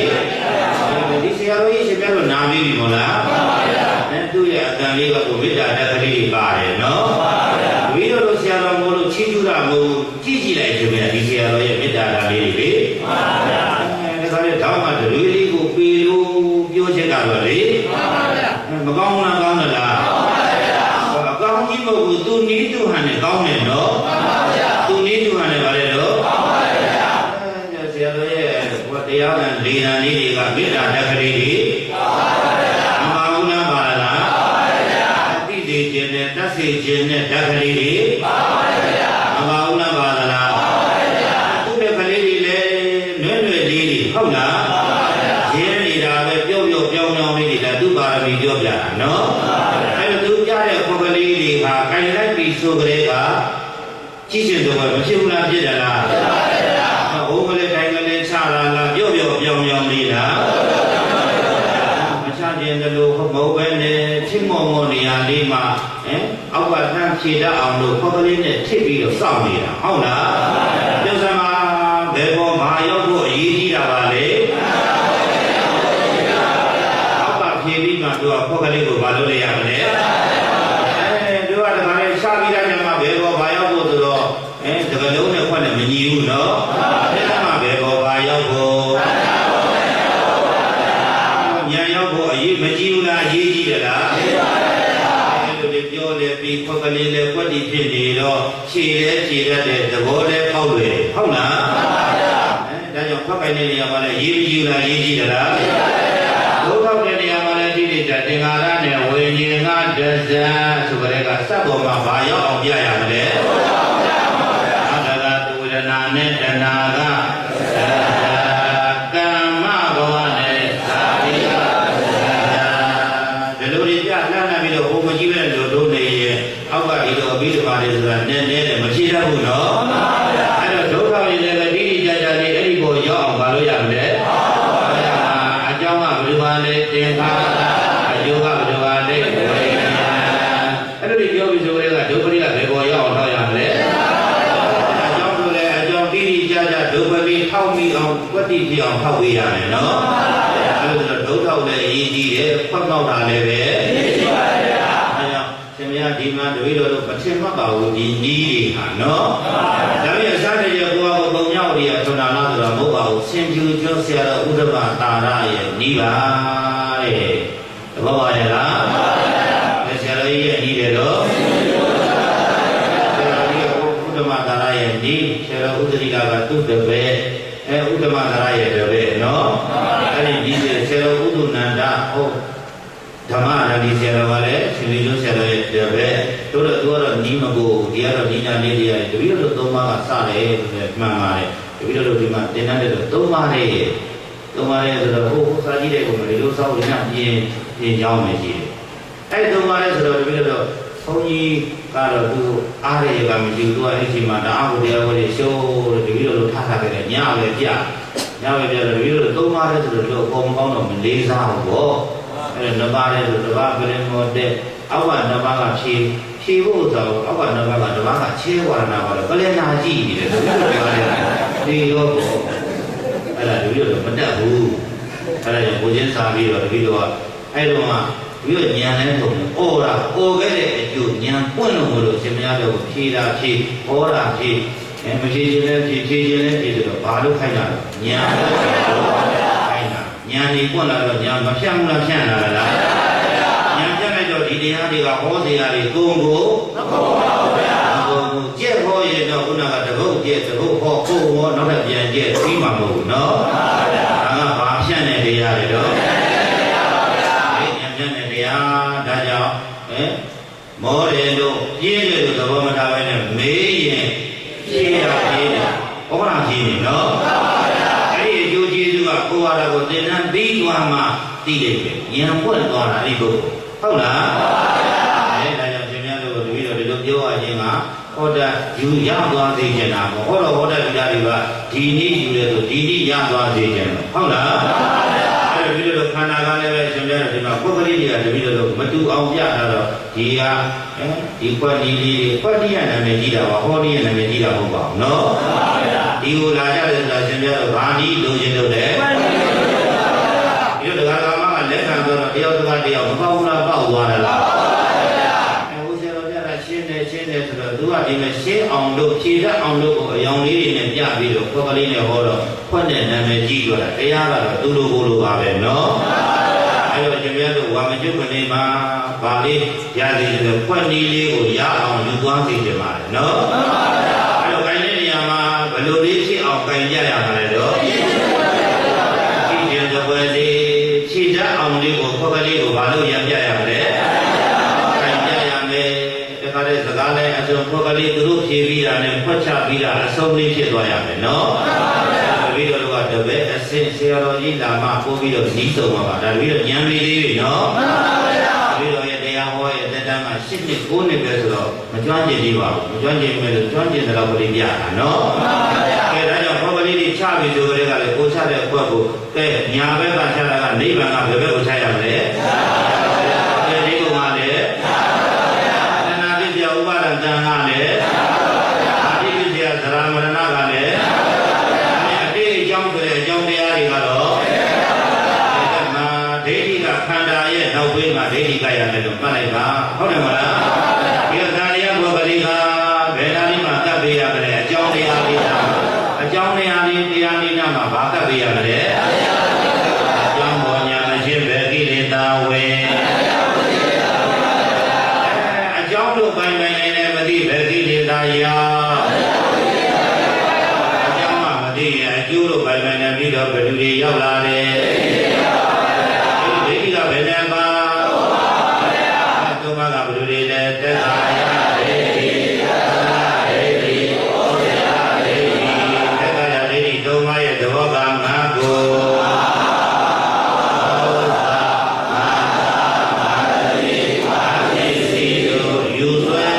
ဒီဆရာတော်ကြီးရှင်ပြတော့နာပြီးပြီမို့လားမှန်ပါဗျာသူ့ရဲ့အတန်လေးကကိုမေတ္တာတက်ကလေးပါတယ်နော်မှန်ပါဗျာဝိရောဆရာတော်မို့လို့ချီးကျူးတာမို့ကြည့်ကြည့်လိုက်ရှင်ဗျာဒီဆရာတော်ရဲ့မေတ္တာဓာတ်လေးတွေလေမှန်ပါဗျာဒါကြတဲ့တောင်းမှတွေလေးကိုပေလို့ပြောချက်ကတော့လေမှန်ပါဗျာမကောင်းလားကောင်းလားမှန်ပါဗျာအကောင်းကြီးမဟုတ်ဘူးသူနီးသူဟန်နဲ့ကောင်းတယ်နော်မှန်ပါဗျာသူနီးသူဟန်နဲ့ဗါလေတော့မှန်ပါဗျာဆရာတော်ရဲ့တရားနဲ့လေနာလေးတွေကမေတ္တာဓာတ်ကလေးတွေမှန်ပါဗျာမပါဘူးလားပါလားမှန်ပါဗျာသိစေခြင်းနဲ့တတ်စေခြင်းနဲ့ဓာတ်ကလေးတွေမှန်ပါဗျာမပါဘူးလားပါလားမှန်ပါဗျာသူ့ရဲ့ကလေးတွေလည်းနွဲ့နွဲ့လေးတွေဟုတ်လားမှန်ပါဗျာရင်းနေတာပဲပြုတ်ပြုတ်ပြောင်းပြောင်းလေးတွေဒါသူ့ပါရမီပြောပြတာနော်မှန်ပါဗျာအဲ့လိုသူပြတဲ့ပုဂ္ဂလိတွေကခိုင်လိုက်ပြီးဆိုကြတဲ့ကကြည့်ရှင်တော့မဖြစ်ဘူးလားဖြစ်တယ်လားဖြစ်ပါဗျာဟိုကလေးတိုင်းကလေးချလာလားပြော့ပြော့ပြောင်းပြောင်းလေးလားမချခြင်းတလို့မဟုတ်ပဲနဲ့ဖြစ်မော်မော်နေရာလေးမှာအောက်ကတန်းဖြေတတ်အောင်လို့ပုဂ္ဂလိနဲ့ထိပ်ပြီးတော့စောင့်နေတာဟုတ်လားပြုစမှာဘယ်ပေါ်မှာရောက်ဖို့အရေးကြီးတာပါလေအောက်ကဖြေပြီးမှသူကပုဂ္ဂလိကိုဘာလုပ်လိုက်ရမလဲသူကတခါလေးရှားပြီးတိုင်းမှာဘယ်ပေါ်ဘာရောက်ဖို့ဆိုတော့တကလုံးနဲ့ခွက်နဲ့မညီဘူးနော်အဲ့ဒါမှဘယ်ပေါ်ဘာရောက်ဖို့ညာရောက်ဖို့အရေးမကြီးဘူးလားအရေးကြီးတယ်လားအဲ့လိုပြောလေပြီးခွက်ကလေးလည်းခွက်တီဖြစ်နေတော့ခြေလည်းခြေတတ်တဲ့သဘောလည်းပေါက်လွယ်ဟုတ်လားဒါကြောင့်ခွက်ကိုင်းတဲ့နေရာမှာလည်းရေးမကြီးဘူးလားရေးကြီးတယ်လားဘုထောက်တဲ့နေရာမှာလည်းဒီတိတသင်္ဃာရနဲ့ဝိညာဉ်ကဒဇံဆိုကြတဲ့ကစက်ပေါ်မှာဘာရောက်အောင်ပြရမလဲနာနဲ့တဏှာကကမ္မဘဝနဲ့သာတိကဒီလိုတွေပြလှမ်းပြီးတော့ဘုံမကြီးပဲလို့တို့နေရင်အောက်ကဒီလိုအဘိဓမ္မာတွေဆိုတာနည်းနည်းနဲ့မဖြေတတ်ဘူးနော်မှန်ပါဗျာအဲ့တော့ဒုက္ခတွေလည်းတိတိကျကျလေးအဲ့ဒီပေါ်ရောက်အောင်မလုပ်ရမလဲမှန်ပါဗျာအကြောင်းကဘယ်လိုပါလဲသင်္ခါရအကျိုးကဘယ်လိုပါလဲဝိညာဉ်အဲ့လိုပြောပြီးဆိုတဲ့ကဒုပရိကဘယ်ပေါ်ရောက်အောင်ထောက်ရမလဲဒုပတိထောက်မိအောင်ဝတ္တိပြအောင်ထောက်ပေးရတယ်နော်အဲ့လိုဒုထောက်လည်းအရေးကြီးတယ်ဖွက်တော့တာလည်းပဲအရေးကြီးပါဗျာအဲကြောင့်ရှင်မရဒီမှာတပည့်တော်တို့မထင်မှတ်ပါဘူးဒီကြီးတွေဟာနော်ဒါပေမဲ့စားတဲ့ရကိုယ်ကပုံမြောက်တွေကထွန်းတာလားဆိုတော့မဟုတ်ပါဘူးစင်ပြူကျော်ဆရာတော်ဥဒ္ဓမတာရရဲ့နီးပါတဲ့တဘောပါရဲ့လားမှန်ပါဗျာဆရာတော်ကြီးရဲ့နီးတယ်တော့ဥဒ္ဓမတာရရဲ့နီးဆရာတော်ဥဒ္ဓရိကသူ့တပည့်ဥဒ္ဓမတာရရဲ့တပည့်နော်အဲ့ဒီဒီဆရာတော်ဥဒ္ဓနန္ဒဟုတ်ဓမ္မရဏီဆရာတော်ကလည်းရှင်လေးလုံးဆရာတော်ရဲ့တပည့်တို့တော့သူကတော့နီးမကိုဒီကတော့နီးနာလေးတရားတပည့်တို့သုံးပါးကစတယ်ဆိုမှန်ပါတယ်တပည့်တို့ဒီမှာသင်တန်းတဲ့သုံးပါးလေးသုံးပါးလေးဆိုတော့ဟိုစာကြည့်တဲ့ကောင်လေးလို့စောင့်နေပြင်ကြောင်းမယ်ရှိတယ်အဲ့သုံးပါးလေးဆိုတော့တပည့်တို့ဘုန်းကြီးကတော့သူအားရကမရှိဘူးသူကအဲ့ဒီမှာတအားကိုတရားဝဲရှုံးတယ်တပည့်တို့ထားခဲ့တယ်ညပဲပြည ညာပဲပြတော့ပြီးတော့သုံးပါးတဲ့ဆိုတော့အကုန်မကောင်းတော့မလေးစားဘူးပေါ့အဲ့တော့နှစ်ပါးတဲ့ဆိုတစ်ပါးပရင်မောတဲ့အောက်ကနှစ်ပါးကဖြေဖို့ဆိုအောက်ကနှစ်ပါးကတစ်ပါးကချဲဝါဒနာပါတော့ပလင်နာကြည့်နေတယ်ဆိုပြီးတော့ပြောရတယ်ဒီရောပေါ့အဲ့ဒါပြီးတော့မတတ်ဘူးအဲ့ဒါကိုချင်းစားပြီးတော့ပြီးတော့အဲ့တော့ပြီးတော့ညံလဲပုံအော်တာအော်ခဲ့တဲ့အကျိုးညံပွင့်လို့ရှင်မရတော့ဖြေတာဖြေအော်တာဖြေမဖြေခြင်းလဲဖြေခြင်းလဲဖြေဆိုတော့ဘာလို့ခိုင်းတာလဲညံခိုင်းတာညံနေပွင့်လာတော့ညံမဖြတ်ဘူးလားဖြန့်လာလားညံဖြတ်လိုက်တော့ဒီတရားတွေကဟောတရားတွေကိုမဟုတ်ပါဘူးဗျာကျက်ဟောရင်တော့ခုနကတပုတ်ကျက်တပုတ်ဟောကိုဟောနောက်ထပ်ပြန်ကျက်ပြီးမှာမဟုတ်ဘူးနော်ဒါကဘာဖြန့်တဲ့တရားတွေတော့ဒါကြောင့်မောတယ်လို့ပြည့်တယ်လို့သဘောမထားပဲနဲ့မေးရင်ပြည့်ရပြည့်တယ်ဘောရာကြီးနေနော်အဲ့ဒီအကျိုးကျေးဇူးကကိုယ်ဟာကိုသင်္นานပြီးသွားမှသိတယ်ပဲဉာဏ်ပွင့်သွားတာအဲ့ဒီပုဂ္ဂိုလ်ဟုတ်လားဒါကြောင့်ရှင်များတို့တပည့်တော်ဒီလိုပြောရခြင်းကဟောတာယူရသွားသေးခြင်းတာပေါ့ဟောတော့ဟောတဲ့တရားတွေကဒီနည်းယူတယ်ဆိုဒီနည်းရသွားသေးခြင်းဟုတ်လားအဲ့ဒီလိုခန္ဓာကလည်းပဲရှင်များတို့ဒီမှာပုဂ္ဂလိတွေကတပည့်တော်မတူအောင်ပြတာတော့ဒီဟာဒီခွက်ဒီလေးခွက်တိရနာမည်ကြီးတာပါဟောဒီရနာမည်ကြီးတာမဟုတ်ပါဘူးနော်ဒီကိုလာကြတယ်ဆိုတာရှင်များတို့ဘာနည်းလိုချင်လို့လဲဒီလိုတရားတော်မှာလက်ခံတော့တယောက်တစ်ခါတယောက်မပေါက်ဘူးလားပေါက်သွားတယ်လားဟိုဆရာတော်ပြတာရှင်းတယ်ဆိုတော့သူကဒီမဲ့ရှင်းအောင်လို့ဖြေတတ်အောင်လို့ကိုအယောင်လေးတွေနဲ့ပြပြီးတော့ခွက်ကလေးနဲ့ဟောတော့ခွက်နဲ့နာမည်ကြီးတော့တာတရားကတော့သူလိုကိုလိုပါပဲနော်အဲ့တော့ရှင်များတို့ဝါမကျုပ်ကနေမှာဗာလေးရသေးတယ်ခွက်နီးလေးကိုရအောင်ယူသွားသိကြပါလေနော်အဲ့တော့ခိုင်တဲ့နေရာမှာဘယ်လိုလေးဖြစ်အောင်ခိုင်ကြရမှာလဲတော့ဖြည့်ခြင်းသပွဲလေးဖြည့်တတ်အောင်လေးကိုခွက်ကလေးကိုဘာလို့ရပြရမလဲခိုင်ကြရမယ်တခါတည်းစကားလည်းအစုံခွက်ကလေးသူတို့ဖြည့်ပြီးတာနဲ့ခွက်ချပြီးတာအဆုံးလေးဖြစ်သွားရမယ်နော်ပြီးတော့ကတပည့်အစင်ဆရာတော်ကြီးလာမှပို့ပြီးတော့ကြီးဆုံးပါဒါပြီးတော့ဉာဏ်လေးလေးနော်ပြီးတော့ရဲ့တရားဟောရဲ့တက်တန်းက7နှစ်9နှစ်ပဲဆိုတော့မကျွမ်းကျင်သေးပါဘူးမကျွမ်းကျင်မဲ့လို့ကျွမ်းကျင်တဲ့လောက်ပြပြတာနော်ကဲဒါကြောင့်ဘောပလီတွေချပြီဆိုတဲ့ကလည်းကိုချတဲ့ခွက်ကိုကဲညာဘက်ကချတာကနိဗ္ဗာန်ကဘယ်ဘက်ကိုချရမလဲကဲဒီကောင်ကလည်းသနာတိပြဥပါဒံတန်ကလည်းအတိပိပြသရမရဏကလည်းအကြောင်းတရားတွေကတော့ဒိဋ္ဌိကခန္ဓာရဲ့နောက်ဝိမှာဒိဋ္ဌိကရတယ်လို့မှတ်လိုက်ပါဟုတ်တယ်မလားဒီကသာရိယဘောဂလိကဘယ်နာလေးမှာကပ်ပေးရမလဲအကြောင်းတရားလေးအကြောင်းတရားလေးတရားလေးနာမှာဘာကပ်ပေးရမလဲအကြောင်းပေါ်ညာမရှိပဲကိလေသာဝင်အကြောင်းတို့ပိုင်ပိုင်နဲ့မသိပဲကိလေသာရာအကျိုးတို့ပိုင်ပိုင်နဲ့ပြီးတော့ဘယ်သူတွေရောက်လာတယ်ဒိဋ္ဌိကဘယ်နဲ့ပါသုံးပါးကဘယ်သူတွေလဲသက်သာယဒိဋ္ဌိသက်သာယဒိဋ္ဌိသုံးပါးရဲ့သဘောကငါကိုယူဆွဲ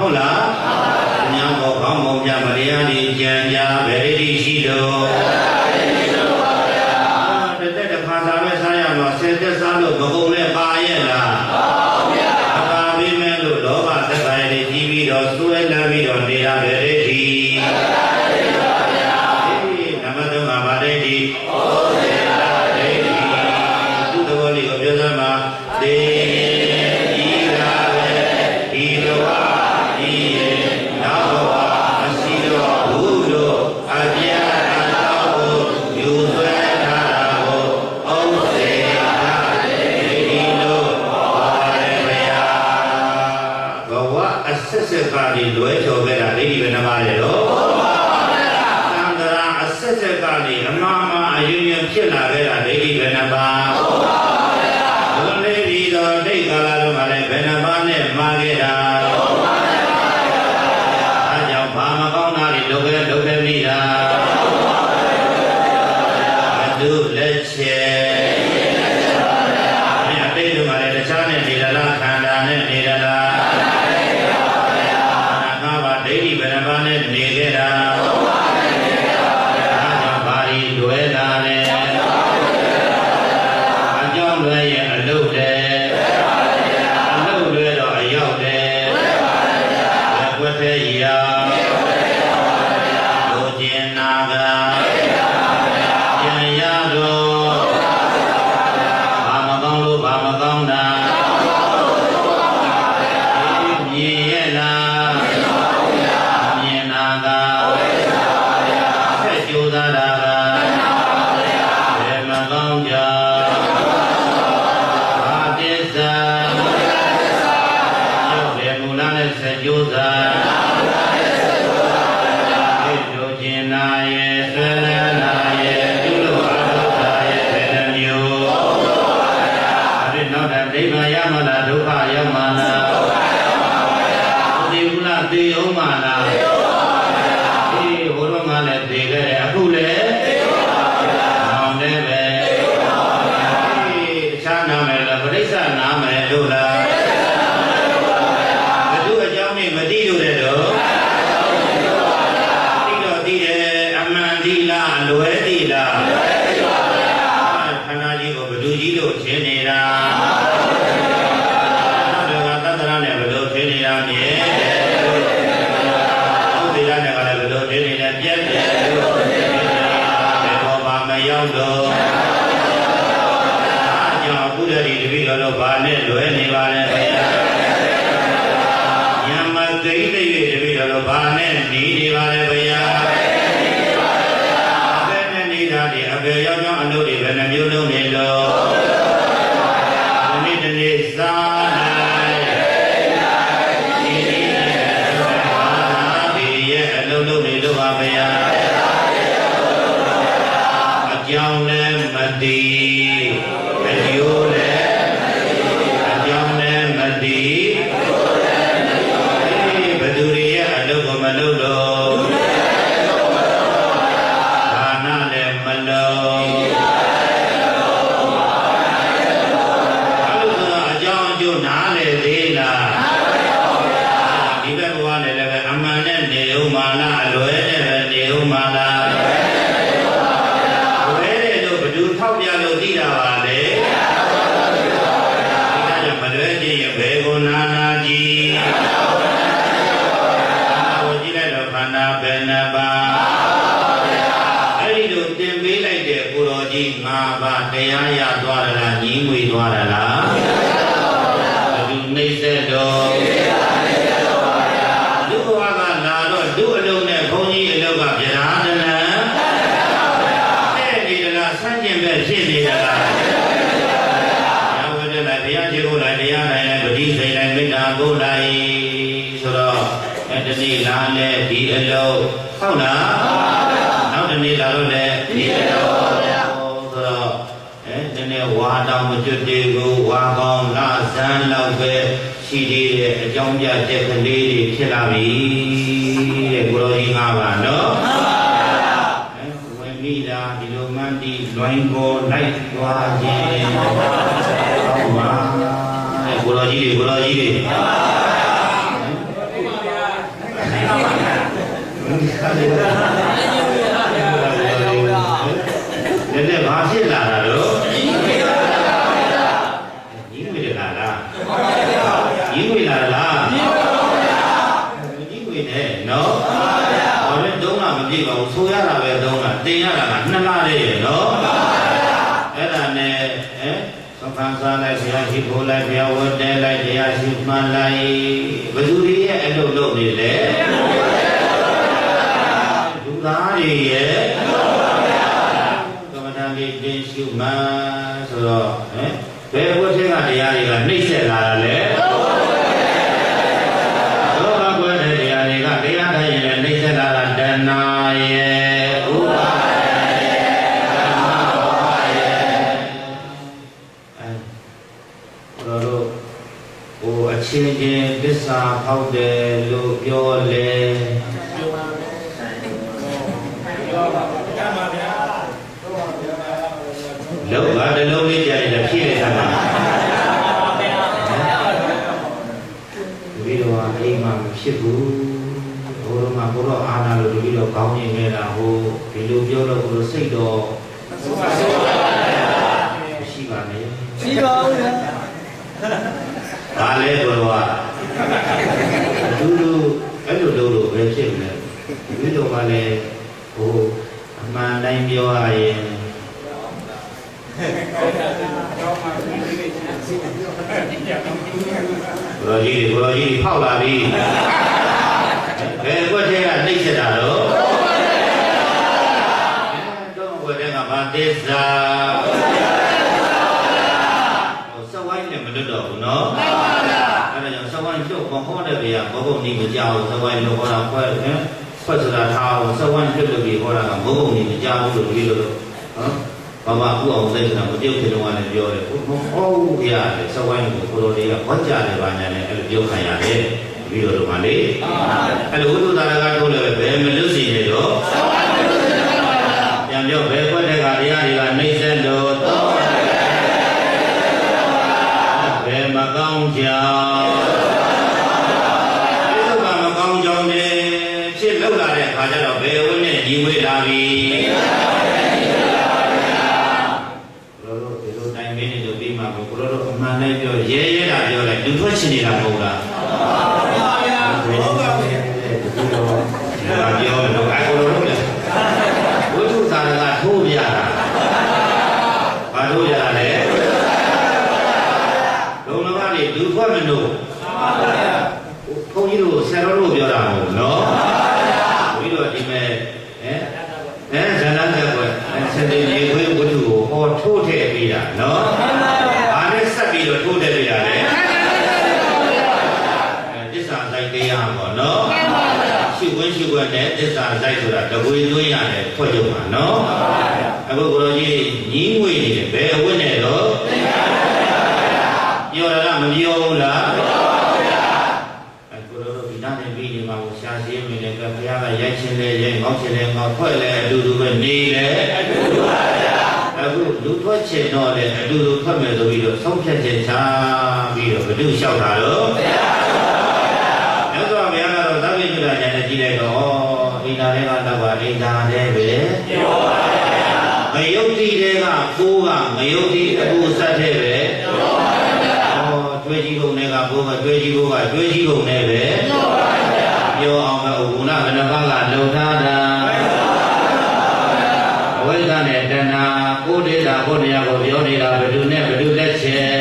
ဟုတ်လားညာဘောကောင်းမုံပြမရယာဒီကြံကြဗေရိရှိတော်တဲ့တခါသာမဲ့စားရမှာဆယ်သက်စားလို့မကုန်နဲ့ပါရဲ့လားအပါပြီးမဲ့လို့လောဘသက်သာရည်ကြီးပြီးတော့စွဲလန်းပြီးတော့နေတာဗေရိနမတုံးမှာဗာဒိတိသူတော်လေးကိုပြောစမ်းပါဒေလွဲချော်ခဲ့တာဒိဋ္ဌိပဲနှပါလေတော့သံဃာအဆက်ဆက်ကနေအမှားမှားအယွင်ယွင်ဖြစ်လာခဲ့တာဒိဋ္ဌိပဲနှပါဘုလေးပြီးတော့ဒိဋ္ဌကာလတော့ကလည်းဘယ်နှပါနဲ့မှားခဲ့တာအဲကြောင့်ဘာမကောင်းတာတွေလုပ်ခဲ့မိတာဘဒုလက်ချက်အတိတ်ကလည်းတခြားနဲ့နေလားခန္ဓာနဲ့နေလားဒိဋ္ဌိဘယ်နှပါးနဲ့နေခဲ့တာဘာရီလွဲလာလဲအကြောင်းလွဲရဲ့အလုတ်တယ်အလုတ်လွဲတော့အရောက်တယ်လက်ွက်သေးရာလူကျင်နာကပြန်ရတော့ဘာမကောင်းလို့ဘာမကောင်းတာမြင်ရဲ့လားဘာနဲ့လွဲနေပါလဲဗျာညမသိတဲ့၍တပည့်တော်ဘာနဲ့နေနေပါလဲဗျာဘယ်နဲ့နေတာဒီအပေရောက်ကြောင်းအလုပ်တွေဘယ်နှမျိုးလုံးနေလို့ဒီနေ့စားနိုင်ဒီရဲ့အလုပ်လုပ်နေလို့ပါဗျာအကြောင်းလည်းမသိအကျိုးလည်းဘဒုရိယအလုပ်ကိုမလုပ်လို့ဒါနလည်းမလုပ်အကြောင်းအကျိုးနားလေသေးလားဒီဘက်ဘဝနဲ့လည်းအမှန်နဲ့နေဦးမှာလားအလွဲနဲ့ပဲနေဦးမှာလားဝဲတယ်လို့ဘဒုထောက်ပြလို့သိတာပါလေမလွဲခြင်းရဲ့ဘယ်ကိုနာကြည့်ကိုကြည့်လိုက်တော့ခန္ဓာဘယ်နှပါအဲ့ဒီလိုသင်ပေးလိုက်တဲ့ကိုတော်ကြီး၅ပါးတရားရသွားရလားညီးငွေသွားရလားဘယ်သူနှိမ့်ဆက်တော့လူဘဝကလာတော့လူအလုံးနဲ့ဘုန်းကြီးအလုံးကဗျာဒနာတဲ့နေတလားဆန့်ကျင်ဘက်ဖြစ်နေတလားတရားရှိခိုးလိုက်တရားနိုင်လိုက်ပဋိစိတ်လိုက်မေတ္တာပို့လိုက်ဆိုတော့တနေ့လာလဲဒီအလုံးဟုတ်လားနောက်တနေ့လာတော့လဲဒီအလုံးဆိုတော့ဒီနေ့ဝါတောင်မကျွတ်တေကိုဝါကောင်းလာဇန်းလောက်ပဲရှိသေးတဲ့အကြောင်းပြချက်ကလေးတွေဖြစ်လာပြီတဲ့ကိုရောကြီး၅ပါးနော်ဝင်မိတာဒီလိုမှန်းဒီလွိုင်းကိုလိုက်သွားခြင်းဟုတ်ပါကိုရောကြီးတွေ ကြီးဝေလာလားကြီးဝေတယ်နော်ဟောလည်း3လမပြည့်ပါဘူးဆိုရတာပဲ3လတင်ရတာက2လလေးရနော်အဲ့ဒါနဲ့သံဃာစားလိုက်ဆရာရှိခိုးလိုက်ဘုရားဝတ်တဲလိုက်တရားရှိမှန်လိုက်ဘယ်သူတွေရဲ့အလုပ်လုပ်နေလဲလူသားတွေရဲ့ကမ္မဋ္ဌာန်းတွေတင်ရှုမှန်ဆိုတော့ဘယ်ဝတ်ထဲကတရားတွေကနှိမ့်ဆက်လာတာလဲလောဘကွဲတဲ့တရားတွေကတရားတိုင်းရင်လည်းနှိမ့်ဆက်လာတာတဏှာရဲ့ဥပါချင်းချင်းသစ္စာဖောက်တယ်လို့ပြောလေလောက်ပါတလုံးလေးကြာရင်ဖြည့်လိုက်တာပါဒီလိုဟာအိမ်မှာမဖြစ်ဘူးဘိုးတော်မှာဘိုးတော်အာနာလို့ဒီလိုကောင်းနေနေတာဟိုဒီလိုပြောတော့ဘိုးတော်စိတ်တော့ရှိပါနဲ့ရှိပါဦးဗျာဒါလဲဘုရားလူလူအဲ့လိုလို့ပဲဖြစ်နေဒီလိုမှလည်းဟိုအမှန်တိုင်းပြောရရင်ဘုရားကြီးဖောက်လာပြီဘယ်ကွက်ထဲကနှိမ့်ဆက်တာတော့တော့ကွက်ထဲကဗာသစ္စာစဝိုင်းနဲ့မလွတ်တော့ဘူးနော်အဲ့ဒါကြောင့်စဝိုင်းပြုတ်ခေါ်တဲ့ဘေးကဘောဘုံဒီမကြောက်စဝိုင်းလို့ခေါ်တာဖွဲ့ဆိုတာထားအောင်စဝိုင်းပြုတ်လို့ပြီးခေါ်တာကဘောဘုံဒီမကြောက်လို့ဒီလိုနော်ဘာမှဥအောင်သိတာမပြုတ်ခင်တော့လည်းပြောတယ်ဟုတ်ရတယ်စဝိုင်းကိုကိုလိုလေးကဟောကြားတယ်ပါညာနဲ့အဲ့လိုပြောခံရတယ်ပြီးတော့မှလေအဲ့လိုဥဒ္ဒတာကထိုးလည်းဘယ်မလွတ်စီနေတော့ပြန်ပြောဘယ်ခွက်တဲ့ကတရားတွေကနှိမ့်ဆက်လို့မကောင်းကြောင်ဒီလိုကမကောင်းကြောင်နဲ့ဖြစ်လောက်လာတဲ့အခါကျတော့ဘယ်ဝင်းနဲ့ညီဝေးလာပြီတို့ဒီလိုတိုင်းမင်းတွေပြီးမှဘုရားတို့အမှန်တိုင်းပြောရဲရဲတာပြောလိုက်လူထွက်ချင်နေတာမဟုတ်လားဟုတ်ပါဘူးပြောတော့အဲ့ကိုလို့လေဝိသုသာရကထိုးပြတာဘာထိုးရတာလဲလူဖွဲ့မလို့ဘုန်းကြီးတို့ဆရာတော်တို့ပြောတာမဟုတ်နော်ဘုန်းကြီးတို့ဒီမဲ့ဇာတ်သက်ကွယ်စတဲ့ရေခွေးဝတ္ထုကိုဟောထိုးထည့်ပေးတာနော်ဘာနဲ့ဆက်ပြီးတော့ထိုးထည့်ပေးတာလဲသစ္စာစိုက်တရားပေါ့နော်ရှိခွင့်နဲ့သစ္စာစိုက်ဆိုတာတကွေသွင်းရတယ်ဖွဲ့ကြမှာနော်အခုကိုလိုကြီးညီးငွေနေတယ်ဘယ်အဝတ်နဲ့တော့ပြောရတာမပြောဘူးလားပြောပါဗျာအခုတော့ဒီနာနဲ့ပြီးဒီမှာကိုရှားရှင်းမိတယ်ကဘုရားကရိုက်ချင်းလဲရိုက်ငေါ့ချင်းလဲငေါ့ဖွဲ့လဲအတူတူပဲနေလဲအတူတူပါဗျာအခုလူထွက်ချင်တော့လဲအတူတူထွက်မယ်ဆိုပြီးတော့ဆုံးဖြတ်ချက်ချပြီးတော့ဘုသူလျှောက်တာတော့ဘုရားမြတ်စွာဘုရားကတော့သဗ္ဗညုတဉာဏ်နဲ့ကြည့်လိုက်တော့အိန္ဒာတွေကတော့ပါအိန္ဒာတွေပဲပြောပါဗျာငရုတ်တိတွေကကိုးကငရုတ်တိအပူစက်တဲ့ပဲပြောပါကျွေးကြီးကုန်နဲ့ကဘိုးကကျွေးကြီးဘိုးကကျွေးကြီးကုန်နဲ့ပဲပြောအောင်ပဲဥက္ကုဏဘယ်နှပါးကလုံထားတာအဝိဇ္ဇာနဲ့တဏှာကိုဒေတာကိုနေရာကိုပြောနေတာဘယ်သူနဲ့ဘယ်သူလက်ချက်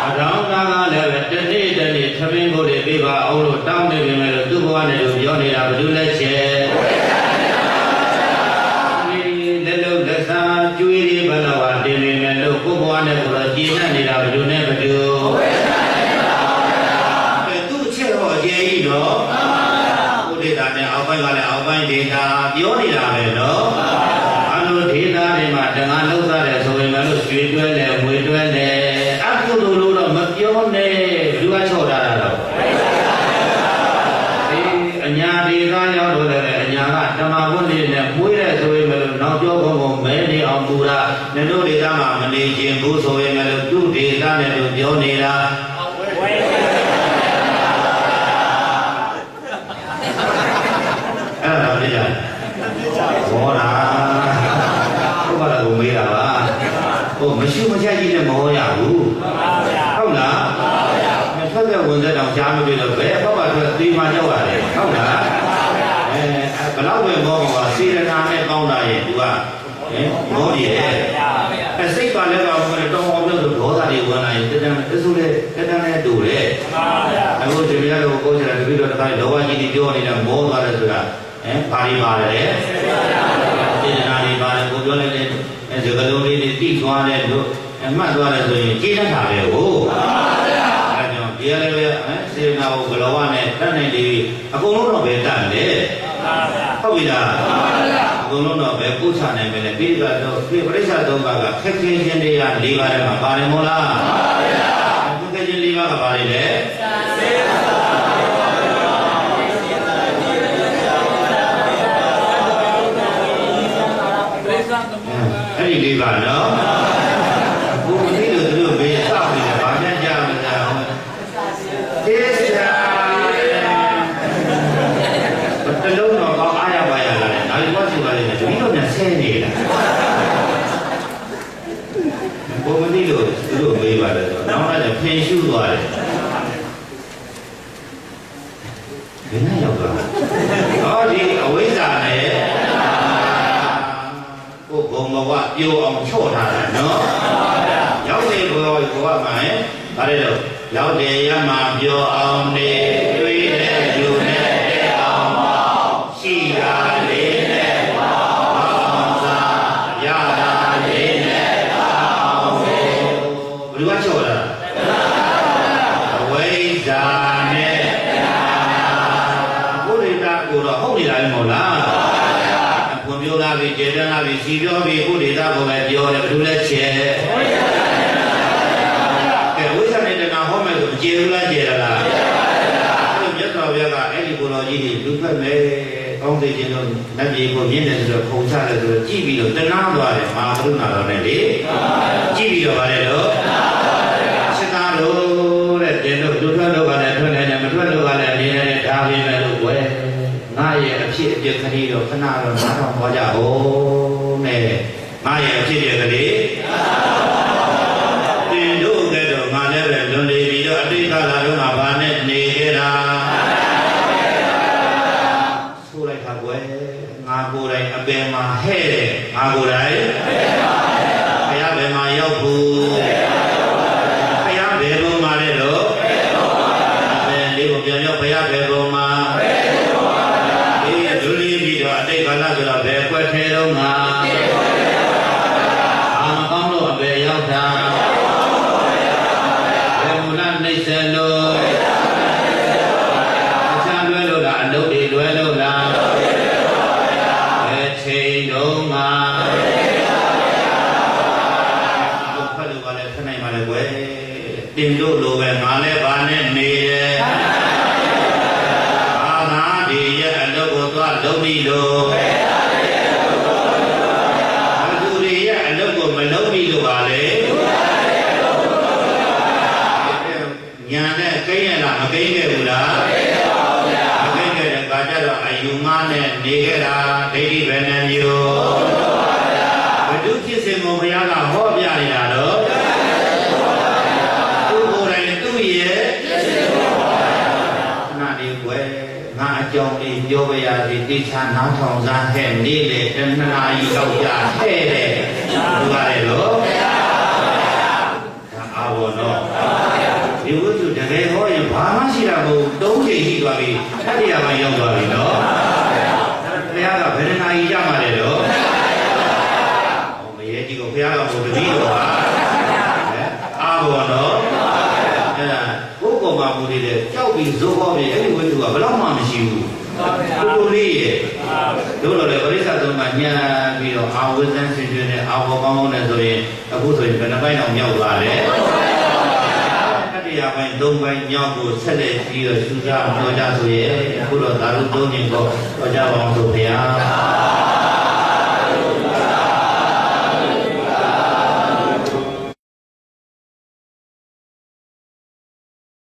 အတောင်းသားကလည်းပဲတနေ့တနေ့သမင်းကိုတွေပေးပါအောင်လို့တောင်းနေပြီမဲ့လို့သူ့ဘဝနဲ့လို့ပြောနေတာဘယ်သူလက်ချက်လက်လုံးလက်စားကျွေးရဘလဝတင်နေမယ်လို့ကိုဘဝနဲ့ကိုတော့ကြည်နဲ့နေတာဘယ်သူနဲ့ဘယ်သူသူ့ချက်တော့အကျဉ်းကြီးတော့ကိုဒေတာနဲ့အောက်ပိုင်းကလည်းအောက်ပိုင်းဒေတာပြောနေတာပဲနော်အလိုဒေတာတွေမှာတငါလှုပ်စားတယ်ဆိုရင်လည်းရွှေတွဲတယ်ငွေတွဲတယ်အကုသိုလ်လို့တော့မပြောနဲ့လူကချော့တာတော့အညာဒေတာရောက်တော့လည်းအညာကဓမ္မဘုန်းကြီးနဲ့ပွေးတဲ့ဆိုရင်လည်းနောက်ကျောဘုံဘုံမဲနေအောင်ပူတာလည်းတို့ဒေတာမှာမနေခြင်းဘူးဆိုရင်လည်းသူ့ဒေတာနဲ့တို့ပြောနေတာအဲ့ဒါလည်းကြာဘောလားဟုတ်ပါလားကိုမေးတာပါဟုတ်မ မရှိမချက်ကြီးလည်းမဟောရဘူးဟုတ်လားထွက်တဲ့ဝန်သက်တောင်ကြားမတွေ့တော့ဘယ်ဘောက်ကသေမှကြောက်ရတယ်ဟုတ်လားဘလောက်ပဲဘောကစေရနာနဲ့ကောင်းတာရဲ့သူကမောဒီရဲ့စိတ်ပါလည်းကောင်းတယ်တောင်းအောင်လို့ဒေါသတွေဝင်လာရင်တန်းတဆူလေတန်းနဲ့တူတယ်အခုဒီပြရတော့ကိုယ်ကျတယ်ပြီးတော့တခါလောဘကြီးတွေပြောနေတာမောသွားတယ်ဆိုတာပါရီပါတယ်စေရနာတွေပါတယ်ကိုပြောလိုက်တဲ့စကလုံးလေးတွေတိသွားတဲ့လို့မှတ်သွားတယ်ဆိုရင်ကြီးတတ်တာပဲဟုတ်အဲကြောင့်ဒီရလည်းပဲစေရနာကိုဘလောဝနဲ့တတ်နိုင်တယ်အကုန်လုံးတော့ပဲတတ်တယ်ဟုတ်ပြီလားအကုန်လုံးတော့ပဲကုသနိုင်မယ်လေပြီးတော့ပြိပရိစ္ဆာသုံးပါးကခက်ခဲခြင်းတရား၄ပါးထဲမှာပါတယ်မို့လားခက်ခဲခြင်း၄ပါးကပါတယ်လေအဲ့ဒီ၄ပါးနော်ဘုရားကြီးတို့တို့ဘေးစောက်နေတယ်ဗာပြန်ကြမလားတေးစာတလုံးတော့ကောင်းအားရပါရလာတယ်နောက်ဘာရှိပါလိမ့်မယ်ဒီလိုများဆဲနေတာဘုရားကြီးတို့ဘေးပါတယ်ဆိုတော့နောက်လည်းဖင်ရှုသွားတယ်ဘယ်နဲ့ရောက်သွားဟောဒီအဝိဇ္ဇာနဲ့ကိုဘုံဘဝပြိုအောင်ချော့ထားတာနော်ရောက်တဲ့ဘဝကမှဗါတယ်လို့ရောက်တယ်ရမှာပြောအောင်နေတွေးတဲ့ယူနဲ့တဲ့အောင်ရှိတာလေးနဲ့အောင်စားရတာလေးနဲ့အောင်ဘယ်လိုချော့တာအဝိဇ္ဇာနဲ့ဘုရားကိုတော့ဟုတ်နေတာမဟုတ်လားဘုံပြောလာပြီကျေတန်းလာပြီစီပြောပြီဘုရားကိုပဲပြောတယ်ဘယ်လိုလဲချဲကဲဝိဇ္ဇာနဲ့တဏှာဟောမယ်ဆိုကျေဘူးလားကျေရလားအဲ့မြတ်စွာဘုရားကအဲ့ဒီကိုတော်ကြီးတွေလူဖက်မယ်ကောင်းသိခြင်းတို့နတ်ပြည်ကိုမြင့်တယ်ဆိုတော့ခုံချတယ်ဆိုတော့ကြည့်ပြီးတော့တဏှာသွားတယ်မဟာကရုဏာတော်နဲ့လေကြည့်ပြီးတော့ဗါတယ်လို့စိတ်သားလို့တဲ့တင်တို့လူထွက်လို့ကလည်းထွက်နေတယ်မထွက်လို့ကလည်းနေနေဒါပဲမယ်လို့ကွယ်ငါရဲ့အဖြစ်အပျက်ကလေးတော့ခဏတော့နားထောင်သွားကြအောင်နဲ့ငါရဲ့အဖြစ်အပျက်ကလေးတင်တို့ကတော့ငါလည်းပဲလွန်နေပြီးတော့အတိတ်ကလာတော့ငါဘာနဲ့နေခဲ့တာဆိုလိုက်တာကွယ်ငါကိုယ်တိုင်အပင်မှာဟဲ့တယ်ငါကိုယ်တိုင်ဘုရားဘယ်မှာရောက်ဘူးဘုရားဘယ်ဘုံမှာလဲတော့ဘယ်လေးကိုပြန်ရောက်ဘုရားဘယ်ဘုံမှာအတိတ်ကာလဆိုတော့ဘယ်ကွက်ထဲတော့ငါအာမကောင်းလို့အပေရောက်တာဘယ်မူလနှိမ့်ဆက်လို့အချမ်းလွဲလို့လားအလုပ်တွေလွဲလို့လားဘယ်ချိန်တော့ငါဘုဖတ်လို့ကလည်းခဏနိုင်ပါလေကွယ်တင်တို့လိုပဲငါလည်းဗာနဲ့နေတယ်လုံးပြီလို့ဘသူတွေရဲ့အလုပ်ကိုမလုပ်ပြီလို့ပါလေညာနဲ့ကိန်းရလားမကိန်းခဲ့ဘူးလားမကိန်းခဲ့တဲ့အခါကျတော့အယူငါနဲ့နေခဲ့တာဒိဋ္ဌိပဲနဲ့မျိုးဘသူဖြစ်စဉ်ကိုဘုရားကဟောပြနေတာတော့သူကိုယ်တိုင်သူ့ရဲ့ခဏလေးွယ်ငါအကြောင်းလေးပြောပြရစီတိချာနားထောင်စားခဲ့နေ့လေတဏှာကြီးတော့ကြခဲ့တယ်ဘုရားရဲ့လို့အာဘောနော်ဒီဝိသုတကယ်ဟောရင်ဘာမှရှိတာမဟုတ်၃ချိန်ရှိသွားပြီတတိယပိုင်းရောက်သွားပြီနော်ဘုရားကဘယ်နှနာကြီးရမှာလဲတော့မရေကြီးကိုဘုရားကဘုရားတပည့်တော်ပါအာဘောနော်အဲ့ဒါကိုယ်ပေါ်မှာမူတည်တဲ့ကြောက်ပြီးဇိုးပေါ်ပြီးအဲ့ဒီဝိသုကဘယ်တော့မှမရှိဘူးကိုလေးရဲ့တို့တော့လေပရိစ္ဆာသုံးပါညံပြီးတော့အာဝိဇ္ဇံရှင်ရှင်နဲ့အာဘောကောင်းကောင်းနဲ့ဆိုရင်အခုဆိုရင်ဘယ်နှပိုင်းတော့မြောက်သွားလဲတတိယပိုင်း၃ပိုင်းမြောက်ကိုဆက်လက်ပြီးတော့ရှုစားပြောကြဆိုရင်အခုတော့ဒါတို့သုံးခြင်းကိုပြောကြပါအောင်ဆိုဗျာ